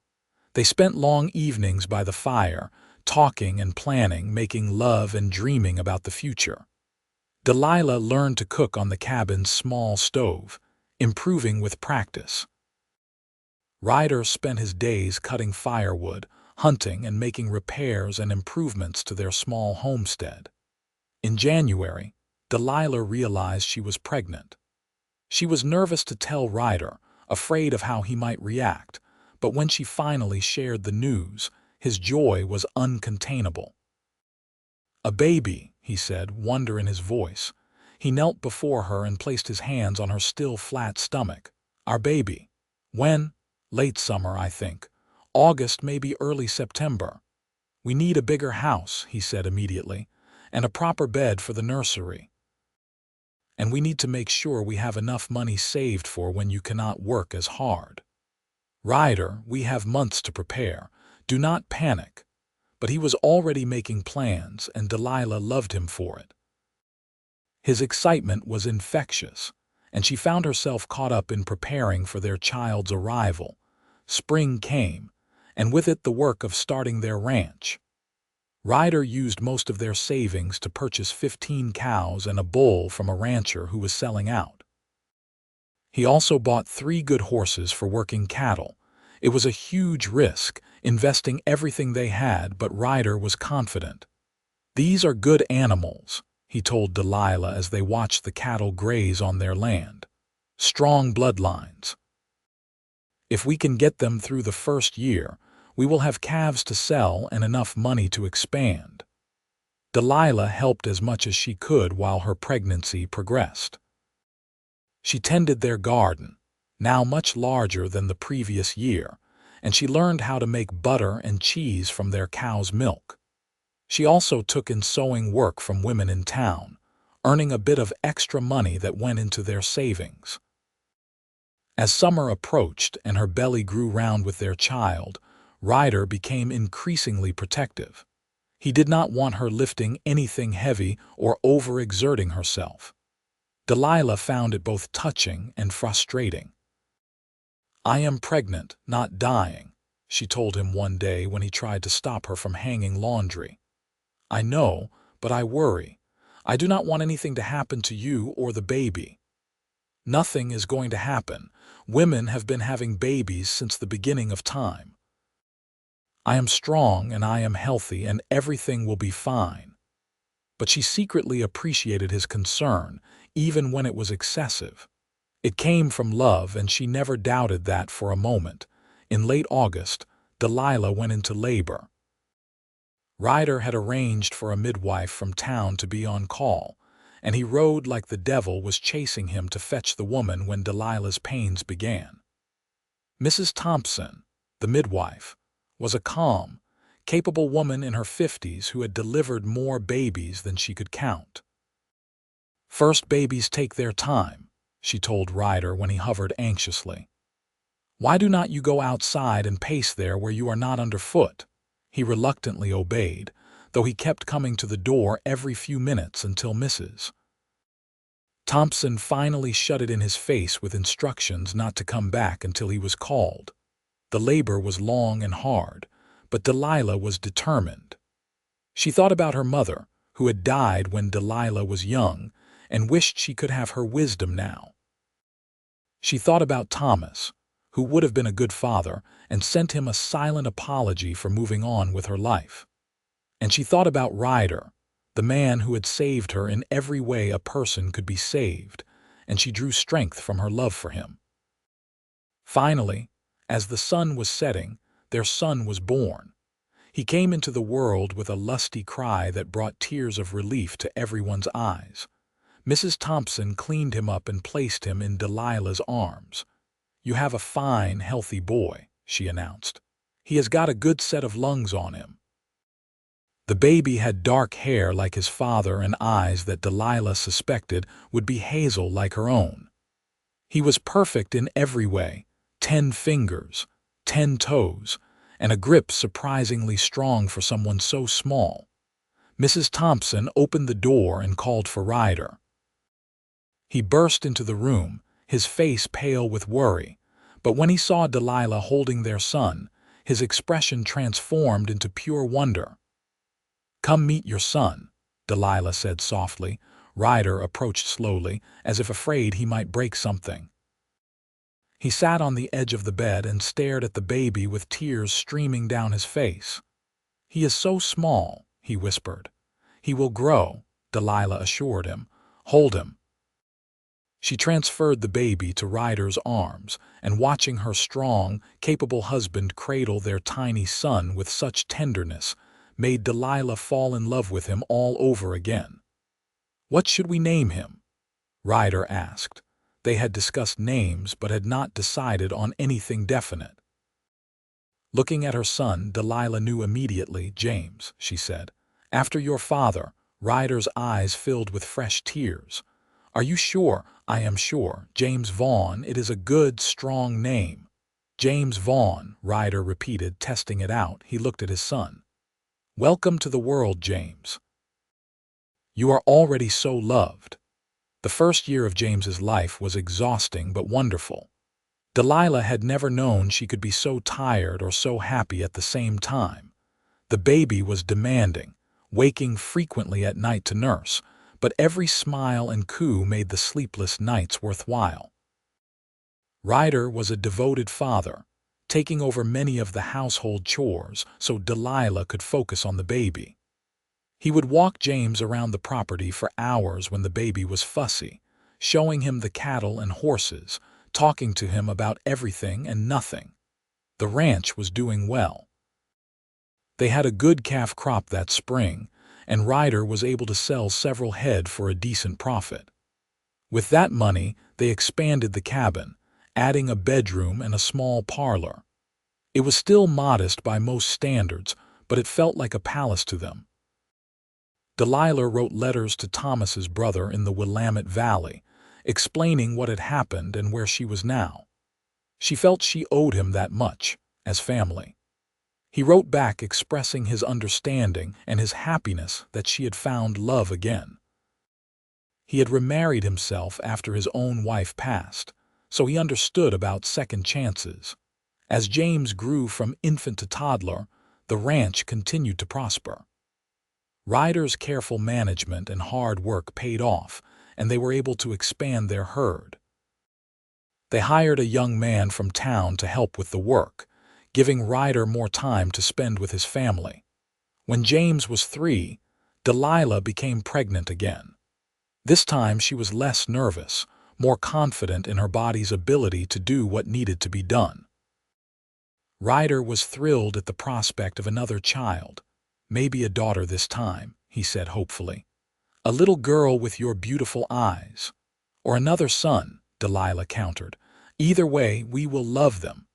They spent long evenings by the fire, talking and planning, making love and dreaming about the future. Delilah learned to cook on the cabin's small stove, improving with practice. Ryder spent his days cutting firewood, hunting, and making repairs and improvements to their small homestead. In January, Delilah realized she was pregnant. She was nervous to tell Ryder, afraid of how he might react, but when she finally shared the news, his joy was uncontainable. "A baby," he said, wonder in his voice. He knelt before her and placed his hands on her still flat stomach. "Our baby. When? Late summer, I think. August, maybe early September. We need a bigger house," he said immediately, "and a proper bed for the nursery. And we need to make sure we have enough money saved for when you cannot work as hard. Ryder, we have months to prepare. Do not panic." But he was already making plans, and Delilah loved him for it. His excitement was infectious, and she found herself caught up in preparing for their child's arrival. Spring came, and with it the work of starting their ranch. Ryder used most of their savings to purchase 15 cows and a bull from a rancher who was selling out. He also bought 3 good horses for working cattle. It was a huge risk, investing everything they had, but Ryder was confident. "These are good animals," he told Delilah as they watched the cattle graze on their land. "Strong bloodlines. If we can get them through the first year, we will have calves to sell and enough money to expand." Delilah helped as much as she could while her pregnancy progressed. She tended their garden, now much larger than the previous year, and she learned how to make butter and cheese from their cow's milk. She also took in sewing work from women in town, earning a bit of extra money that went into their savings. As summer approached and her belly grew round with their child, Ryder became increasingly protective. He did not want her lifting anything heavy or overexerting herself. Delilah found it both touching and frustrating. "I am pregnant, not dying," she told him one day when he tried to stop her from hanging laundry. "I know, but I worry. I do not want anything to happen to you or the baby." "Nothing is going to happen. Women have been having babies since the beginning of time. I am strong and I am healthy and everything will be fine." But she secretly appreciated his concern, even when it was excessive. It came from love, and she never doubted that for a moment. In late August, Delilah went into labor. Ryder had arranged for a midwife from town to be on call, and he rode like the devil was chasing him to fetch the woman when Delilah's pains began. Mrs. Thompson, the midwife, was a calm, capable woman in her 50s who had delivered more babies than she could count. "First babies take their time," she told Ryder when he hovered anxiously. "Why do not you go outside and pace there where you are not underfoot?" He reluctantly obeyed, though he kept coming to the door every few minutes until Mrs. Thompson finally shut it in his face with instructions not to come back until he was called. The labor was long and hard, but Delilah was determined. She thought about her mother, who had died when Delilah was young, and wished she could have her wisdom now. She thought about Thomas, who would have been a good father, and sent him a silent apology for moving on with her life. And she thought about Ryder, the man who had saved her in every way a person could be saved, and she drew strength from her love for him. Finally, as the sun was setting, their son was born. He came into the world with a lusty cry that brought tears of relief to everyone's eyes. Mrs. Thompson cleaned him up and placed him in Delilah's arms. "You have a fine, healthy boy," she announced. "He has got a good set of lungs on him." The baby had dark hair like his father and eyes that Delilah suspected would be hazel like her own. He was perfect in every way, 10 fingers, 10 toes, and a grip surprisingly strong for someone so small. Mrs. Thompson opened the door and called for Ryder. He burst into the room, his face pale with worry, but when he saw Delilah holding their son, his expression transformed into pure wonder. "Come meet your son," Delilah said softly. Ryder approached slowly, as if afraid he might break something. He sat on the edge of the bed and stared at the baby with tears streaming down his face. "He is so small," he whispered. "He will grow," Delilah assured him. "Hold him." She transferred the baby to Ryder's arms, and watching her strong, capable husband cradle their tiny son with such tenderness made Delilah fall in love with him all over again. "What should we name him?" Ryder asked. They had discussed names but had not decided on anything definite. Looking at her son, Delilah knew immediately. "James," she said. "After your father." Ryder's eyes filled with fresh tears. "Are you sure?" "I am sure. James Vaughn. It is a good, strong name." "James Vaughn," Ryder repeated, testing it out. He looked at his son. "Welcome to the world, James. You are already so loved." The first year of James's life was exhausting but wonderful. Delilah had never known she could be so tired or so happy at the same time. The baby was demanding, waking frequently at night to nurse, but every smile and coo made the sleepless nights worthwhile. Ryder was a devoted father, taking over many of the household chores so Delilah could focus on the baby. He would walk James around the property for hours when the baby was fussy, showing him the cattle and horses, talking to him about everything and nothing. The ranch was doing well. They had a good calf crop that spring, and Ryder was able to sell several head for a decent profit. With that money, they expanded the cabin, adding a bedroom and a small parlor. It was still modest by most standards, but it felt like a palace to them. Delilah wrote letters to Thomas's brother in the Willamette Valley, explaining what had happened and where she was now. She felt she owed him that much, as family. He wrote back expressing his understanding and his happiness that she had found love again. He had remarried himself after his own wife passed, so he understood about second chances. As James grew from infant to toddler, the ranch continued to prosper. Ryder's careful management and hard work paid off, and they were able to expand their herd. They hired a young man from town to help with the work, giving Ryder more time to spend with his family. When James was 3, Delilah became pregnant again. This time she was less nervous, more confident in her body's ability to do what needed to be done. Ryder was thrilled at the prospect of another child, maybe a daughter this time, he said hopefully. "A little girl with your beautiful eyes." "Or another son," Delilah countered. "Either way, we will love them."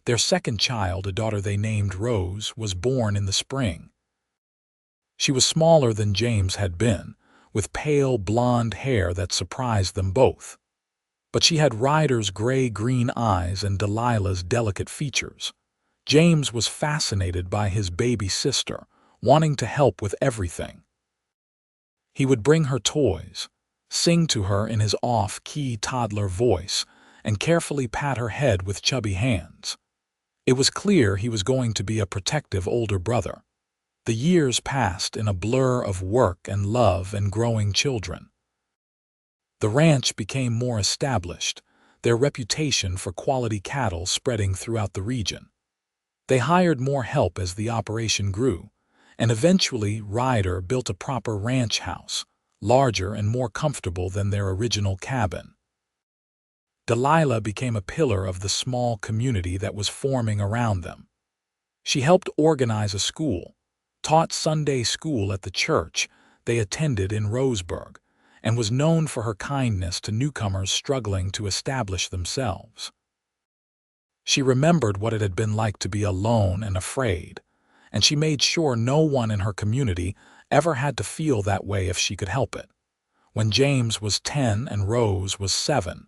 Their second child, a daughter they named Rose, was born in the spring. She was smaller than James had been, with pale blonde hair that surprised them both. But she had Ryder's gray-green eyes and Delilah's delicate features. James was fascinated by his baby sister, wanting to help with everything. He would bring her toys, sing to her in his off-key toddler voice, and carefully pat her head with chubby hands. It was clear he was going to be a protective older brother. The years passed in a blur of work and love and growing children. The ranch became more established, their reputation for quality cattle spreading throughout the region. They hired more help as the operation grew, and eventually Ryder built a proper ranch house, larger and more comfortable than their original cabin. Delilah became a pillar of the small community that was forming around them. She helped organize a school, taught Sunday school at the church they attended in Roseburg, and was known for her kindness to newcomers struggling to establish themselves. She remembered what it had been like to be alone and afraid, and she made sure no one in her community ever had to feel that way if she could help it. When James was 10 and Rose was 7,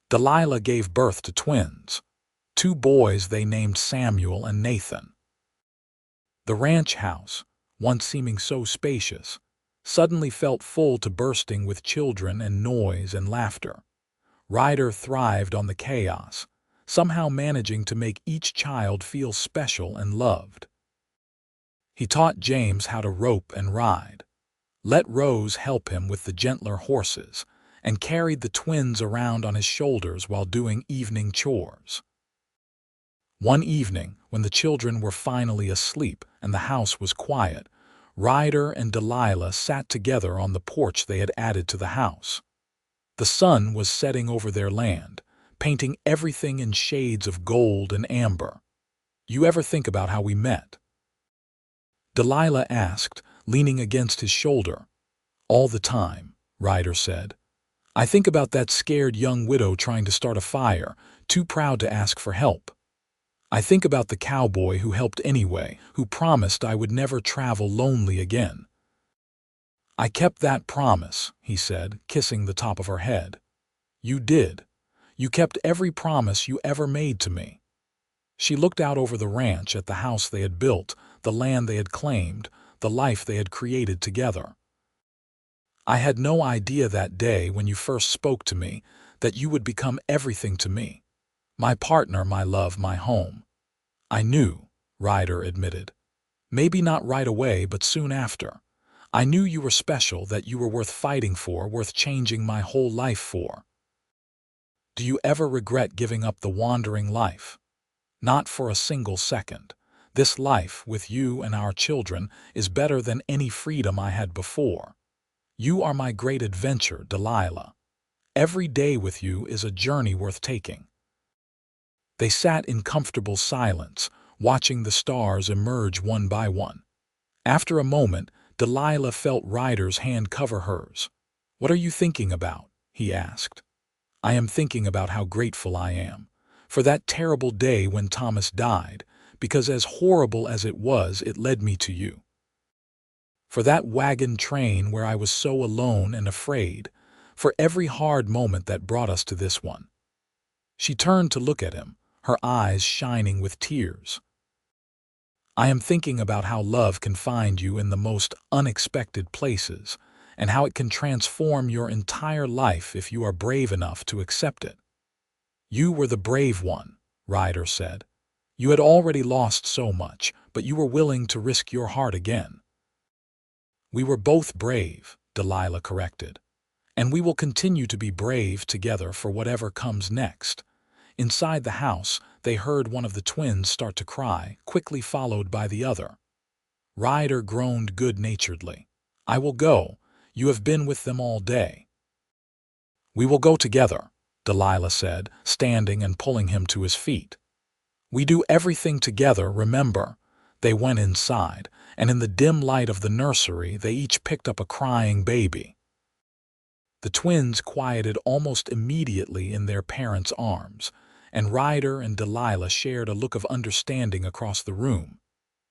Delilah gave birth to twins, 2 boys they named Samuel and Nathan. The ranch house, once seeming so spacious, suddenly felt full to bursting with children and noise and laughter. Ryder thrived on the chaos, somehow managing to make each child feel special and loved. He taught James how to rope and ride, let Rose help him with the gentler horses, and carried the twins around on his shoulders while doing evening chores. One evening, when the children were finally asleep and the house was quiet, Ryder and Delilah sat together on the porch they had added to the house. The sun was setting over their land, painting everything in shades of gold and amber. "You ever think about how we met?" Delilah asked, leaning against his shoulder. "All the time," Ryder said. "I think about that scared young widow trying to start a fire, too proud to ask for help. I think about the cowboy who helped anyway, who promised I would never travel lonely again." "I kept that promise," he said, kissing the top of her head. "You did. You kept every promise you ever made to me." She looked out over the ranch at the house they had built, the land they had claimed, the life they had created together. "I had no idea that day when you first spoke to me that you would become everything to me. My partner, my love, my home." "I knew," Ryder admitted. "Maybe not right away, but soon after. I knew you were special, that you were worth fighting for, worth changing my whole life for." "Do you ever regret giving up the wandering life?" "Not for a single second. This life, with you and our children, is better than any freedom I had before. You are my great adventure, Delilah. Every day with you is a journey worth taking." They sat in comfortable silence, watching the stars emerge one by one. After a moment, Delilah felt Ryder's hand cover hers. "What are you thinking about?" he asked. "I am thinking about how grateful I am for that terrible day when Thomas died, because as horrible as it was, it led me to you. For that wagon train where I was so alone and afraid, for every hard moment that brought us to this one." She turned to look at him, her eyes shining with tears. "I am thinking about how love can find you in the most unexpected places, and how it can transform your entire life if you are brave enough to accept it." "You were the brave one," Ryder said. "You had already lost so much, but you were willing to risk your heart again." "We were both brave," Delilah corrected. "And we will continue to be brave together for whatever comes next." Inside the house, they heard one of the twins start to cry, quickly followed by the other. Ryder groaned good-naturedly. "I will go. You have been with them all day." "We will go together," Delilah said, standing and pulling him to his feet. "We do everything together, remember." They went inside, and in the dim light of the nursery, they each picked up a crying baby. The twins quieted almost immediately in their parents' arms, and Ryder and Delilah shared a look of understanding across the room.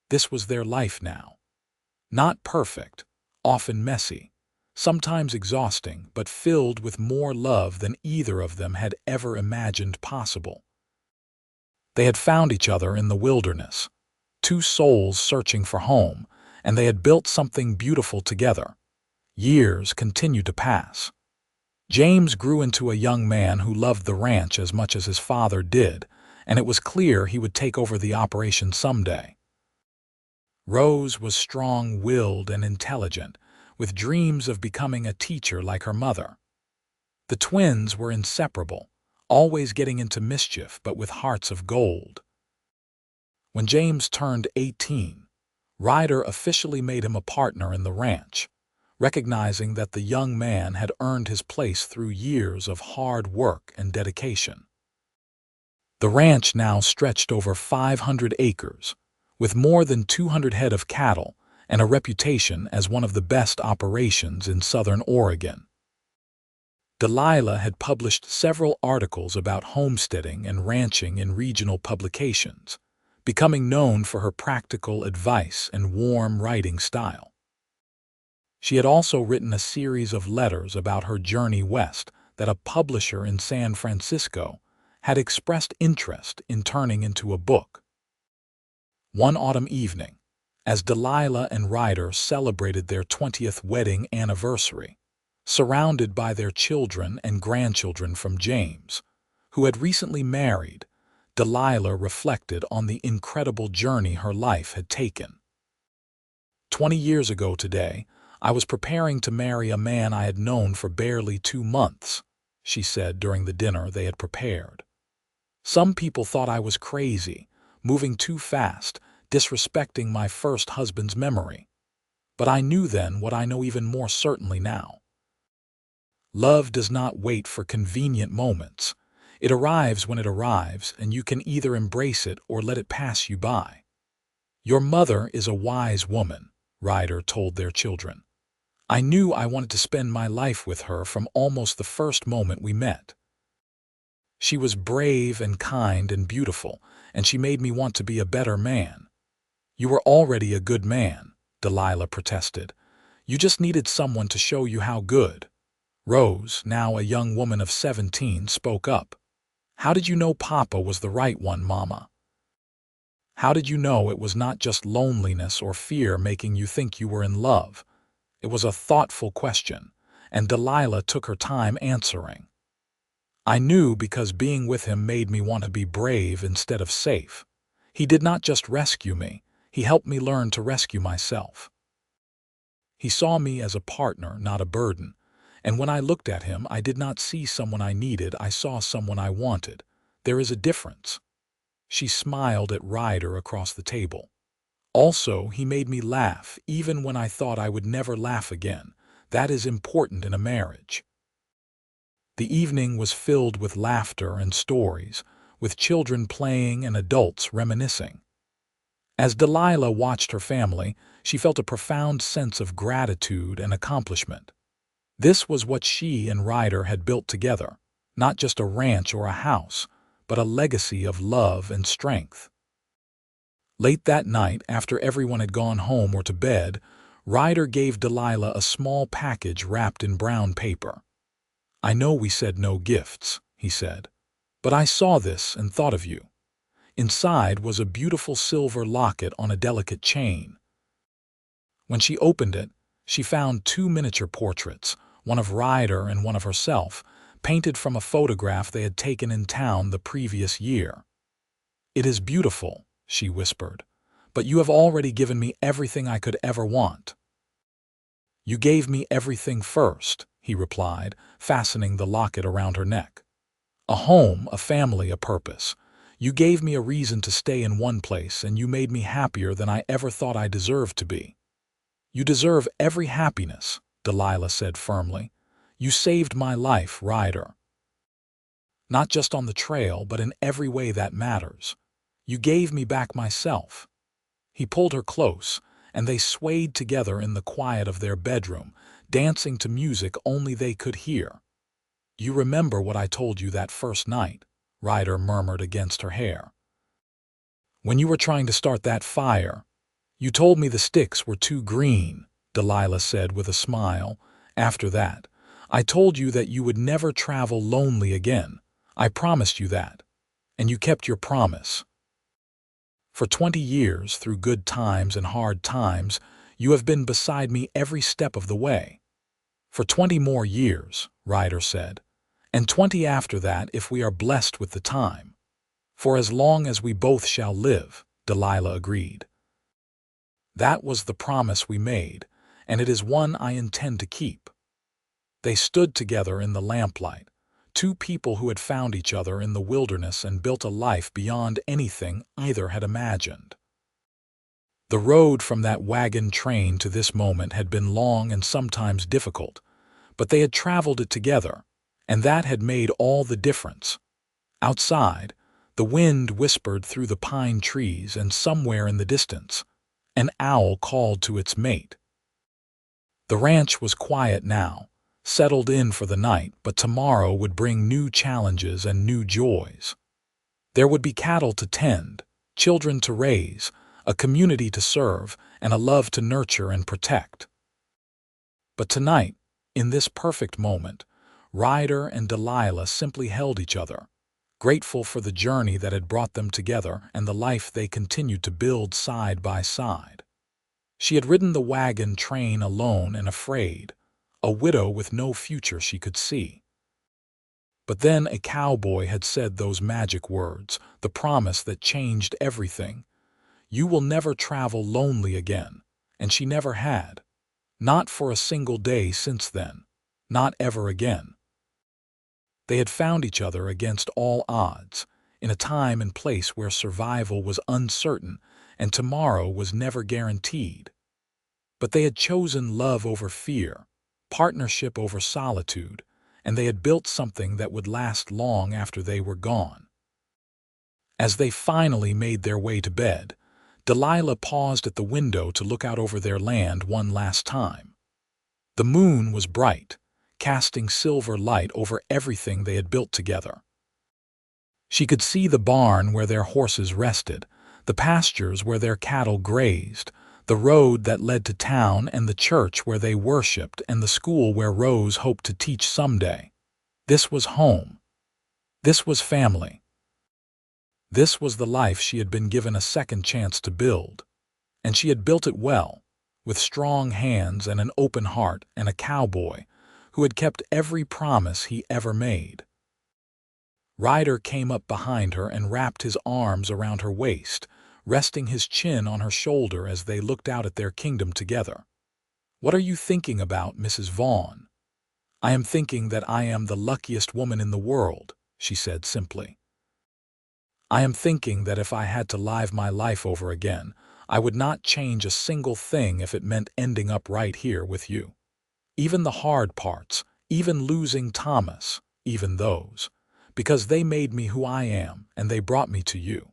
This was their life now. Not perfect, often messy, sometimes exhausting, but filled with more love than either of them had ever imagined possible. They had found each other in the wilderness, two souls searching for home, and they had built something beautiful together. Years continued to pass. James grew into a young man who loved the ranch as much as his father did, and it was clear he would take over the operation someday. Rose was strong-willed and intelligent, with dreams of becoming a teacher like her mother. The twins were inseparable, always getting into mischief but with hearts of gold. When James turned 18, Ryder officially made him a partner in the ranch, recognizing that the young man had earned his place through years of hard work and dedication. The ranch now stretched over 500 acres, with more than 200 head of cattle and a reputation as one of the best operations in southern Oregon. Delilah had published several articles about homesteading and ranching in regional publications, becoming known for her practical advice and warm writing style. She had also written a series of letters about her journey west that a publisher in San Francisco had expressed interest in turning into a book. One autumn evening, as Delilah and Ryder celebrated their 20th wedding anniversary, surrounded by their children and grandchildren from James, who had recently married, Delilah reflected on the incredible journey her life had taken. 20 years ago today, I was preparing to marry a man I had known for barely 2 months, she said during the dinner they had prepared. Some people thought I was crazy, moving too fast, disrespecting my first husband's memory. But I knew then what I know even more certainly now. Love does not wait for convenient moments. It arrives when it arrives, and you can either embrace it or let it pass you by. Your mother is a wise woman, Ryder told their children. I knew I wanted to spend my life with her from almost the first moment we met. She was brave and kind and beautiful, and she made me want to be a better man. You were already a good man, Delilah protested. You just needed someone to show you how good. Rose, now a young woman of 17, spoke up. How did you know Papa was the right one, Mama? How did you know it was not just loneliness or fear making you think you were in love? It was a thoughtful question, and Delilah took her time answering. I knew because being with him made me want to be brave instead of safe. He did not just rescue me, he helped me learn to rescue myself. He saw me as a partner, not a burden, and when I looked at him, I did not see someone I needed, I saw someone I wanted. There is a difference. She smiled at Ryder across the table. Also, he made me laugh, even when I thought I would never laugh again. That is important in a marriage. The evening was filled with laughter and stories, with children playing and adults reminiscing. As Delilah watched her family, she felt a profound sense of gratitude and accomplishment. This was what she and Ryder had built together, not just a ranch or a house, but a legacy of love and strength. Late that night, after everyone had gone home or to bed, Ryder gave Delilah a small package wrapped in brown paper. I know we said no gifts, he said, but I saw this and thought of you. Inside was a beautiful silver locket on a delicate chain. When she opened it, she found 2 miniature portraits, one of Ryder and one of herself, painted from a photograph they had taken in town the previous year. It is beautiful, she whispered, but you have already given me everything I could ever want. You gave me everything first, he replied, fastening the locket around her neck. A home, a family, a purpose. You gave me a reason to stay in one place, and you made me happier than I ever thought I deserved to be. You deserve every happiness, Delilah said firmly. You saved my life, Ryder. Not just on the trail, but in every way that matters. You gave me back myself. He pulled her close, and they swayed together in the quiet of their bedroom, dancing to music only they could hear. You remember what I told you that first night, Ryder murmured against her hair. "When you were trying to start that fire, you told me the sticks were too green," Delilah said with a smile. "After that, I told you that you would never travel lonely again. I promised you that, and you kept your promise. For 20 years, through good times and hard times, you have been beside me every step of the way." "For 20 more years," Ryder said, "and 20 after that if we are blessed with the time." "For as long as we both shall live," Delilah agreed. "That was the promise we made, and it is one I intend to keep." They stood together in the lamplight, two people who had found each other in the wilderness and built a life beyond anything either had imagined. The road from that wagon train to this moment had been long and sometimes difficult, but they had traveled it together, and that had made all the difference. Outside, the wind whispered through the pine trees, and somewhere in the distance, an owl called to its mate. The ranch was quiet now, settled in for the night, but tomorrow would bring new challenges and new joys. There would be cattle to tend, children to raise, a community to serve, and a love to nurture and protect. But tonight, in this perfect moment, Ryder and Delilah simply held each other, grateful for the journey that had brought them together and the life they continued to build side by side. She had ridden the wagon train alone and afraid, a widow with no future she could see. But then a cowboy had said those magic words, the promise that changed everything. "You will never travel lonely again," and she never had. Not for a single day since then. Not ever again. They had found each other against all odds, in a time and place where survival was uncertain and tomorrow was never guaranteed. But they had chosen love over fear, partnership over solitude, and they had built something that would last long after they were gone. As they finally made their way to bed, Delilah paused at the window to look out over their land one last time. The moon was bright, casting silver light over everything they had built together. She could see the barn where their horses rested, the pastures where their cattle grazed, the road that led to town and the church where they worshipped and the school where Rose hoped to teach someday. This was home. This was family. This was the life she had been given a second chance to build. And she had built it well, with strong hands and an open heart and a cowboy who had kept every promise he ever made. Ryder came up behind her and wrapped his arms around her waist, resting his chin on her shoulder as they looked out at their kingdom together. "What are you thinking about, Mrs. Vaughn?" "I am thinking that I am the luckiest woman in the world," she said simply. "I am thinking that if I had to live my life over again, I would not change a single thing if it meant ending up right here with you. Even the hard parts, even losing Thomas, even those, because they made me who I am and they brought me to you."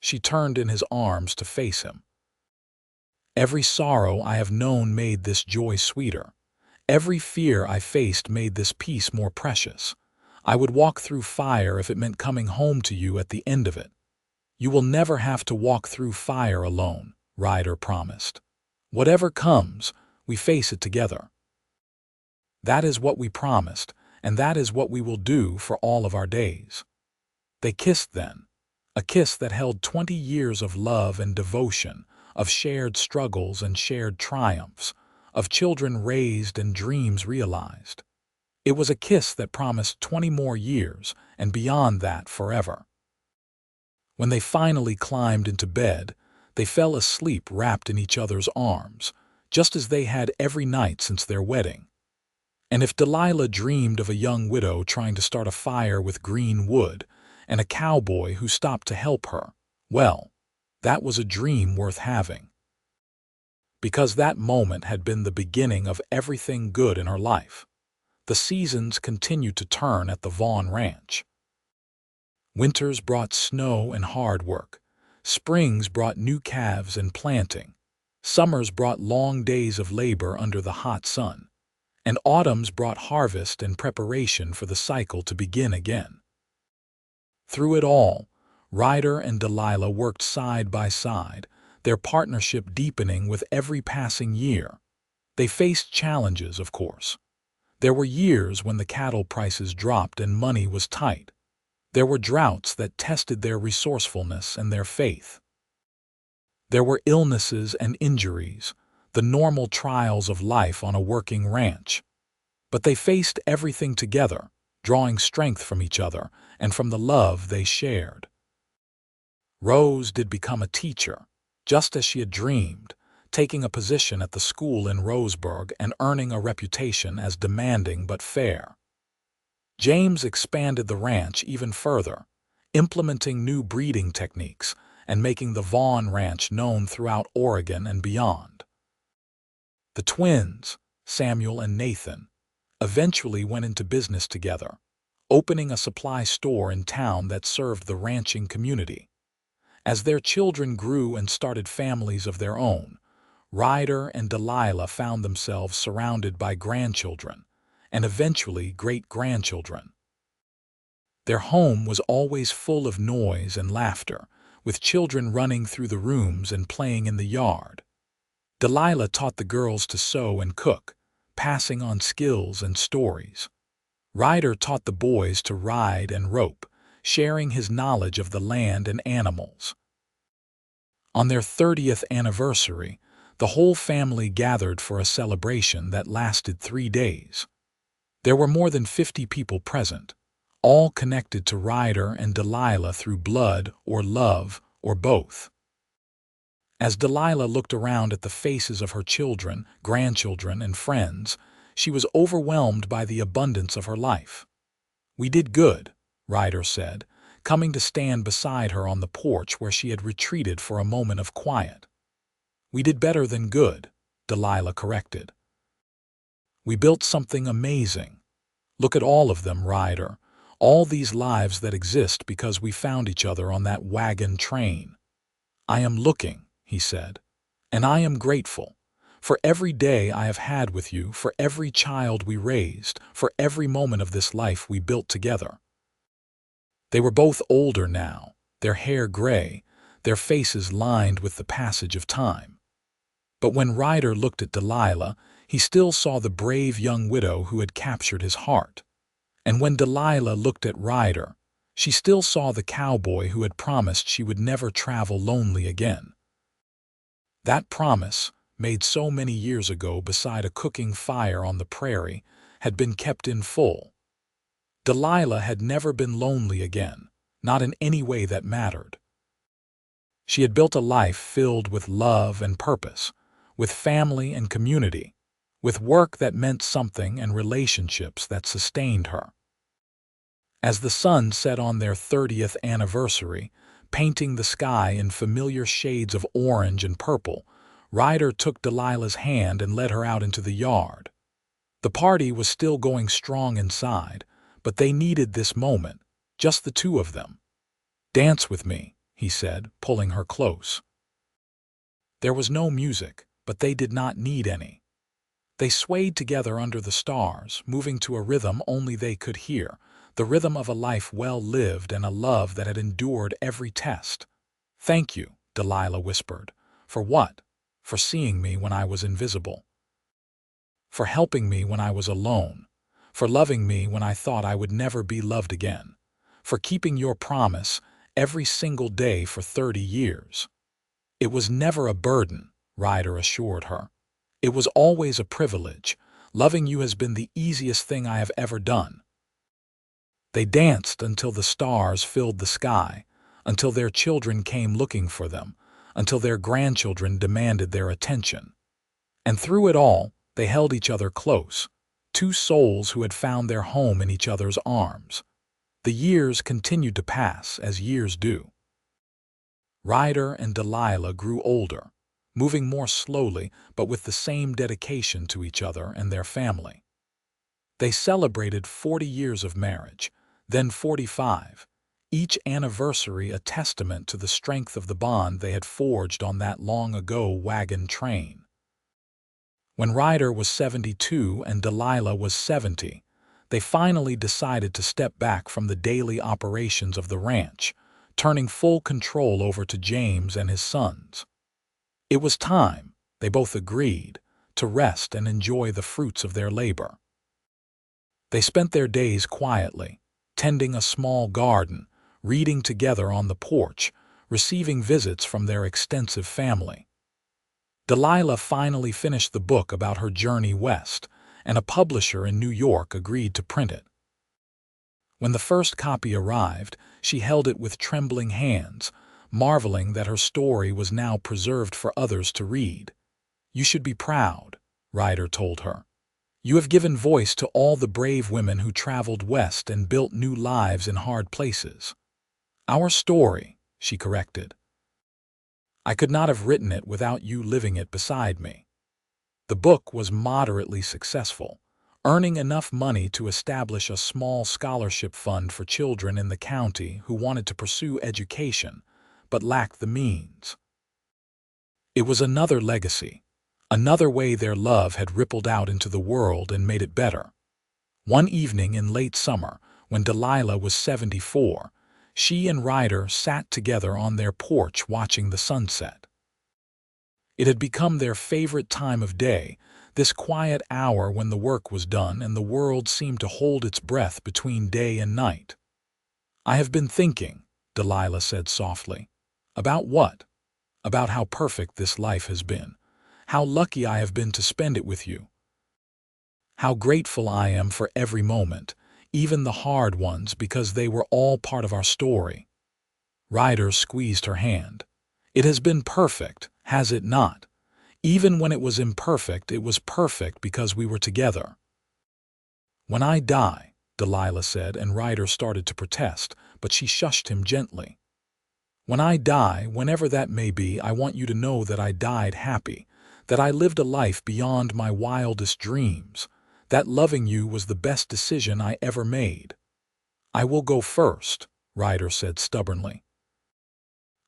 She turned in his arms to face him. "Every sorrow I have known made this joy sweeter. Every fear I faced made this peace more precious. I would walk through fire if it meant coming home to you at the end of it." "You will never have to walk through fire alone," Ryder promised. "Whatever comes, we face it together." "That is what we promised, and that is what we will do for all of our days." They kissed then, a kiss that held 20 years of love and devotion, of shared struggles and shared triumphs, of children raised and dreams realized. It was a kiss that promised 20 more years, and beyond that forever. When they finally climbed into bed, they fell asleep wrapped in each other's arms, just as they had every night since their wedding. And if Delilah dreamed of a young widow trying to start a fire with green wood, and a cowboy who stopped to help her, well, that was a dream worth having. Because that moment had been the beginning of everything good in her life. The seasons continued to turn at the Vaughn Ranch. Winters brought snow and hard work. Springs brought new calves and planting. Summers brought long days of labor under the hot sun. And autumns brought harvest and preparation for the cycle to begin again. Through it all, Ryder and Delilah worked side by side, their partnership deepening with every passing year. They faced challenges, of course. There were years when the cattle prices dropped and money was tight. There were droughts that tested their resourcefulness and their faith. There were illnesses and injuries, the normal trials of life on a working ranch. But they faced everything together, drawing strength from each other and from the love they shared. Rose did become a teacher, just as she had dreamed, taking a position at the school in Roseburg and earning a reputation as demanding but fair. James expanded the ranch even further, implementing new breeding techniques and making the Vaughn Ranch known throughout Oregon and beyond. The twins, Samuel and Nathan, eventually went into business together, opening a supply store in town that served the ranching community. As their children grew and started families of their own, Ryder and Delilah found themselves surrounded by grandchildren, and eventually great-grandchildren. Their home was always full of noise and laughter, with children running through the rooms and playing in the yard. Delilah taught the girls to sew and cook, passing on skills and stories. Ryder taught the boys to ride and rope, sharing his knowledge of the land and animals. On their 30th anniversary, the whole family gathered for a celebration that lasted 3 days. There were more than 50 people present, all connected to Ryder and Delilah through blood or love or both. As Delilah looked around at the faces of her children, grandchildren, and friends, she was overwhelmed by the abundance of her life. "We did good," Ryder said, coming to stand beside her on the porch where she had retreated for a moment of quiet. "We did better than good," Delilah corrected. "We built something amazing. Look at all of them, Ryder, all these lives that exist because we found each other on that wagon train." "I am looking," he said, "and I am grateful for every day I have had with you, for every child we raised, for every moment of this life we built together." They were both older now, their hair gray, their faces lined with the passage of time. But when Ryder looked at Delilah, he still saw the brave young widow who had captured his heart. And when Delilah looked at Ryder, she still saw the cowboy who had promised she would never travel lonely again. That promise, made so many years ago beside a cooking fire on the prairie, had been kept in full. Delilah had never been lonely again, not in any way that mattered. She had built a life filled with love and purpose, with family and community, with work that meant something and relationships that sustained her. As the sun set on their 30th anniversary, painting the sky in familiar shades of orange and purple, Ryder took Delilah's hand and led her out into the yard. The party was still going strong inside, but they needed this moment, just the two of them. "Dance with me," he said, pulling her close. There was no music, but they did not need any. They swayed together under the stars, moving to a rhythm only they could hear, the rhythm of a life well lived and a love that had endured every test. "Thank you," Delilah whispered. "For what?" "For seeing me when I was invisible. For helping me when I was alone. For loving me when I thought I would never be loved again. For keeping your promise every single day for 30 years. It was never a burden," Ryder assured her. "It was always a privilege. Loving you has been the easiest thing I have ever done." They danced until the stars filled the sky, until their children came looking for them, until their grandchildren demanded their attention. And through it all, they held each other close, two souls who had found their home in each other's arms. The years continued to pass, as years do. Ryder and Delilah grew older, moving more slowly but with the same dedication to each other and their family. They celebrated 40 years of marriage, then 45, each anniversary a testament to the strength of the bond they had forged on that long-ago wagon train. When Ryder was 72 and Delilah was 70, they finally decided to step back from the daily operations of the ranch, turning full control over to James and his sons. It was time, they both agreed, to rest and enjoy the fruits of their labor. They spent their days quietly, tending a small garden, reading together on the porch, receiving visits from their extensive family. Delilah finally finished the book about her journey west, and a publisher in New York agreed to print it. When the first copy arrived, she held it with trembling hands, marveling that her story was now preserved for others to read. "You should be proud," Ryder told her. "You have given voice to all the brave women who traveled west and built new lives in hard places." "Our story," she corrected. "I could not have written it without you living it beside me." The book was moderately successful, earning enough money to establish a small scholarship fund for children in the county who wanted to pursue education, but lacked the means. It was another legacy, another way their love had rippled out into the world and made it better. One evening in late summer, when Delilah was 74, she and Ryder sat together on their porch watching the sunset. It had become their favorite time of day, this quiet hour when the work was done and the world seemed to hold its breath between day and night. "I have been thinking," Delilah said softly. "About what?" "About how perfect this life has been. How lucky I have been to spend it with you. How grateful I am for every moment, even the hard ones, because they were all part of our story." Ryder squeezed her hand. "It has been perfect, has it not? Even when it was imperfect, it was perfect because we were together." "When I die," Delilah said, and Ryder started to protest, but she shushed him gently. "When I die, whenever that may be, I want you to know that I died happy, that I lived a life beyond my wildest dreams, that loving you was the best decision I ever made." "I will go first," Ryder said stubbornly.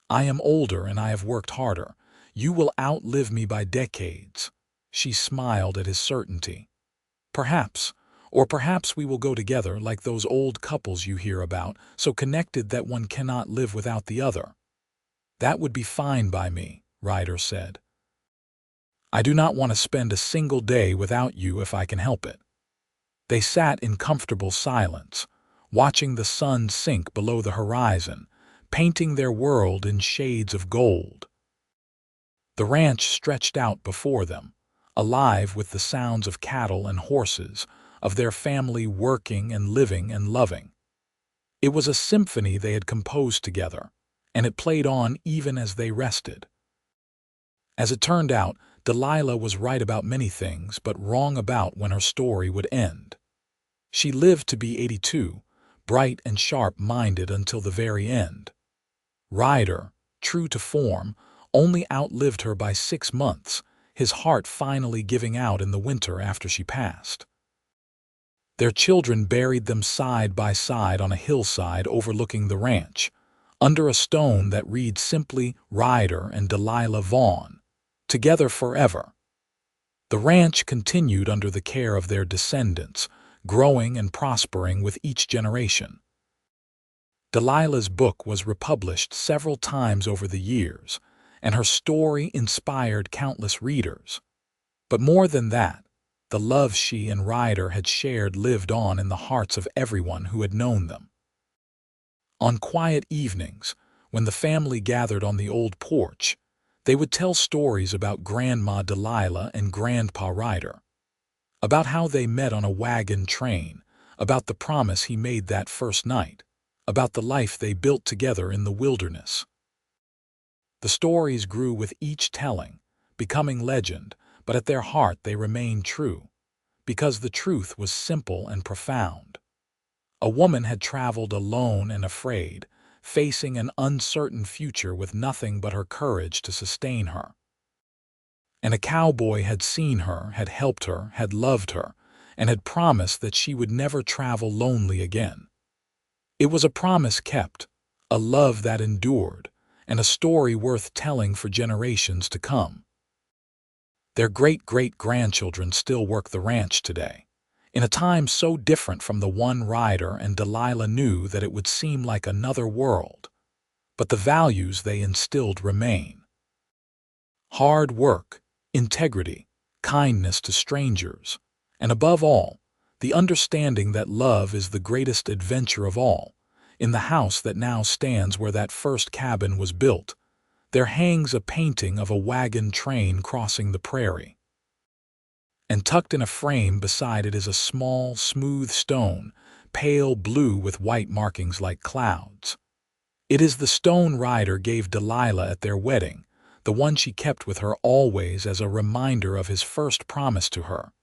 "I am older and I have worked harder. You will outlive me by decades." She smiled at his certainty. "Perhaps, or perhaps we will go together like those old couples you hear about, so connected that one cannot live without the other." "That would be fine by me," Ryder said. "I do not want to spend a single day without you if I can help it." They sat in comfortable silence, watching the sun sink below the horizon, painting their world in shades of gold. The ranch stretched out before them, alive with the sounds of cattle and horses, of their family working and living and loving. It was a symphony they had composed together, and it played on even as they rested. As it turned out, Delilah was right about many things, but wrong about when her story would end. She lived to be 82, bright and sharp-minded until the very end. Ryder, true to form, only outlived her by 6 months, his heart finally giving out in the winter after she passed. Their children buried them side by side on a hillside overlooking the ranch, under a stone that read simply Ryder and Delilah Vaughn, together forever. The ranch continued under the care of their descendants, growing and prospering with each generation. Delilah's book was republished several times over the years, and her story inspired countless readers. But more than that, the love she and Ryder had shared lived on in the hearts of everyone who had known them. On quiet evenings, when the family gathered on the old porch, they would tell stories about Grandma Delilah and Grandpa Ryder, about how they met on a wagon train, about the promise he made that first night, about the life they built together in the wilderness. The stories grew with each telling, becoming legend, but at their heart they remained true, because the truth was simple and profound. A woman had traveled alone and afraid, facing an uncertain future with nothing but her courage to sustain her. And a cowboy had seen her, had helped her, had loved her, and had promised that she would never travel lonely again. It was a promise kept, a love that endured, and a story worth telling for generations to come. Their great-great-grandchildren still work the ranch today, In a time so different from the one Ryder and Delilah knew that it would seem like another world. But the values they instilled remain. Hard work, integrity, kindness to strangers, and above all, the understanding that love is the greatest adventure of all. In the house that now stands where that first cabin was built, there hangs a painting of a wagon train crossing the prairie. And tucked in a frame beside it is a small, smooth stone, pale blue with white markings like clouds. It is the stone Ryder gave Delilah at their wedding, the one she kept with her always as a reminder of his first promise to her.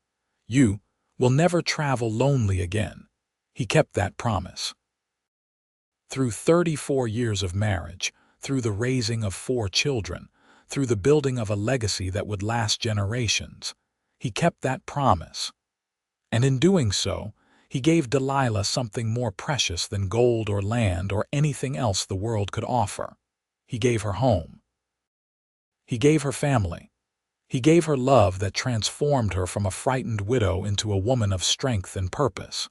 You will never travel lonely again. He kept that promise. Through 34 years of marriage, through the raising of 4 children, through the building of a legacy that would last generations, he kept that promise. And in doing so, he gave Delilah something more precious than gold or land or anything else the world could offer. He gave her home. He gave her family. He gave her love that transformed her from a frightened widow into a woman of strength and purpose.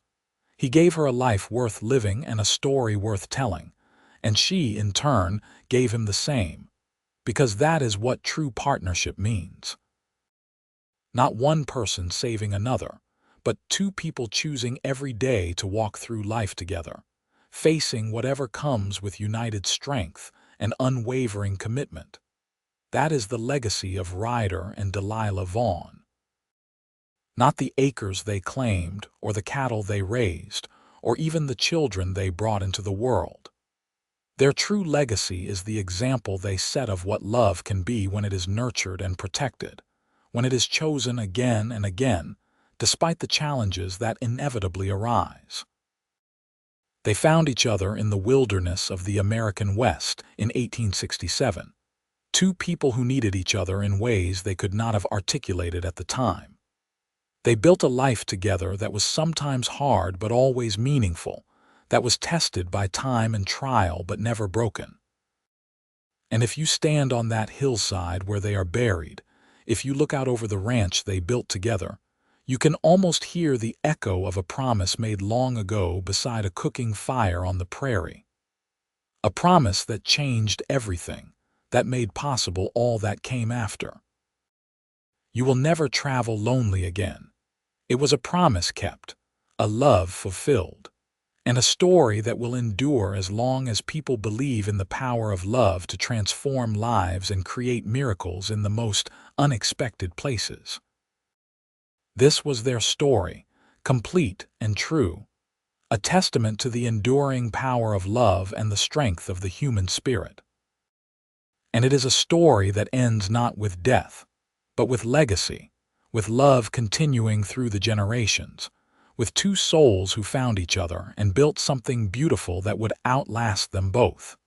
He gave her a life worth living and a story worth telling, and she, in turn, gave him the same, because that is what true partnership means. Not one person saving another, but 2 people choosing every day to walk through life together, facing whatever comes with united strength and unwavering commitment. That is the legacy of Ryder and Delilah Vaughn. Not the acres they claimed, or the cattle they raised, or even the children they brought into the world. Their true legacy is the example they set of what love can be when it is nurtured and protected, when it is chosen again and again, despite the challenges that inevitably arise. They found each other in the wilderness of the American West in 1867, 2 people who needed each other in ways they could not have articulated at the time. They built a life together that was sometimes hard but always meaningful, that was tested by time and trial but never broken. And if you stand on that hillside where they are buried, if you look out over the ranch they built together, you can almost hear the echo of a promise made long ago beside a cooking fire on the prairie. A promise that changed everything, that made possible all that came after. You will never travel lonely again. It was a promise kept, a love fulfilled, and a story that will endure as long as people believe in the power of love to transform lives and create miracles in the most unexpected places. This was their story, complete and true, a testament to the enduring power of love and the strength of the human spirit. And it is a story that ends not with death, but with legacy, with love continuing through the generations, with 2 souls who found each other and built something beautiful that would outlast them both.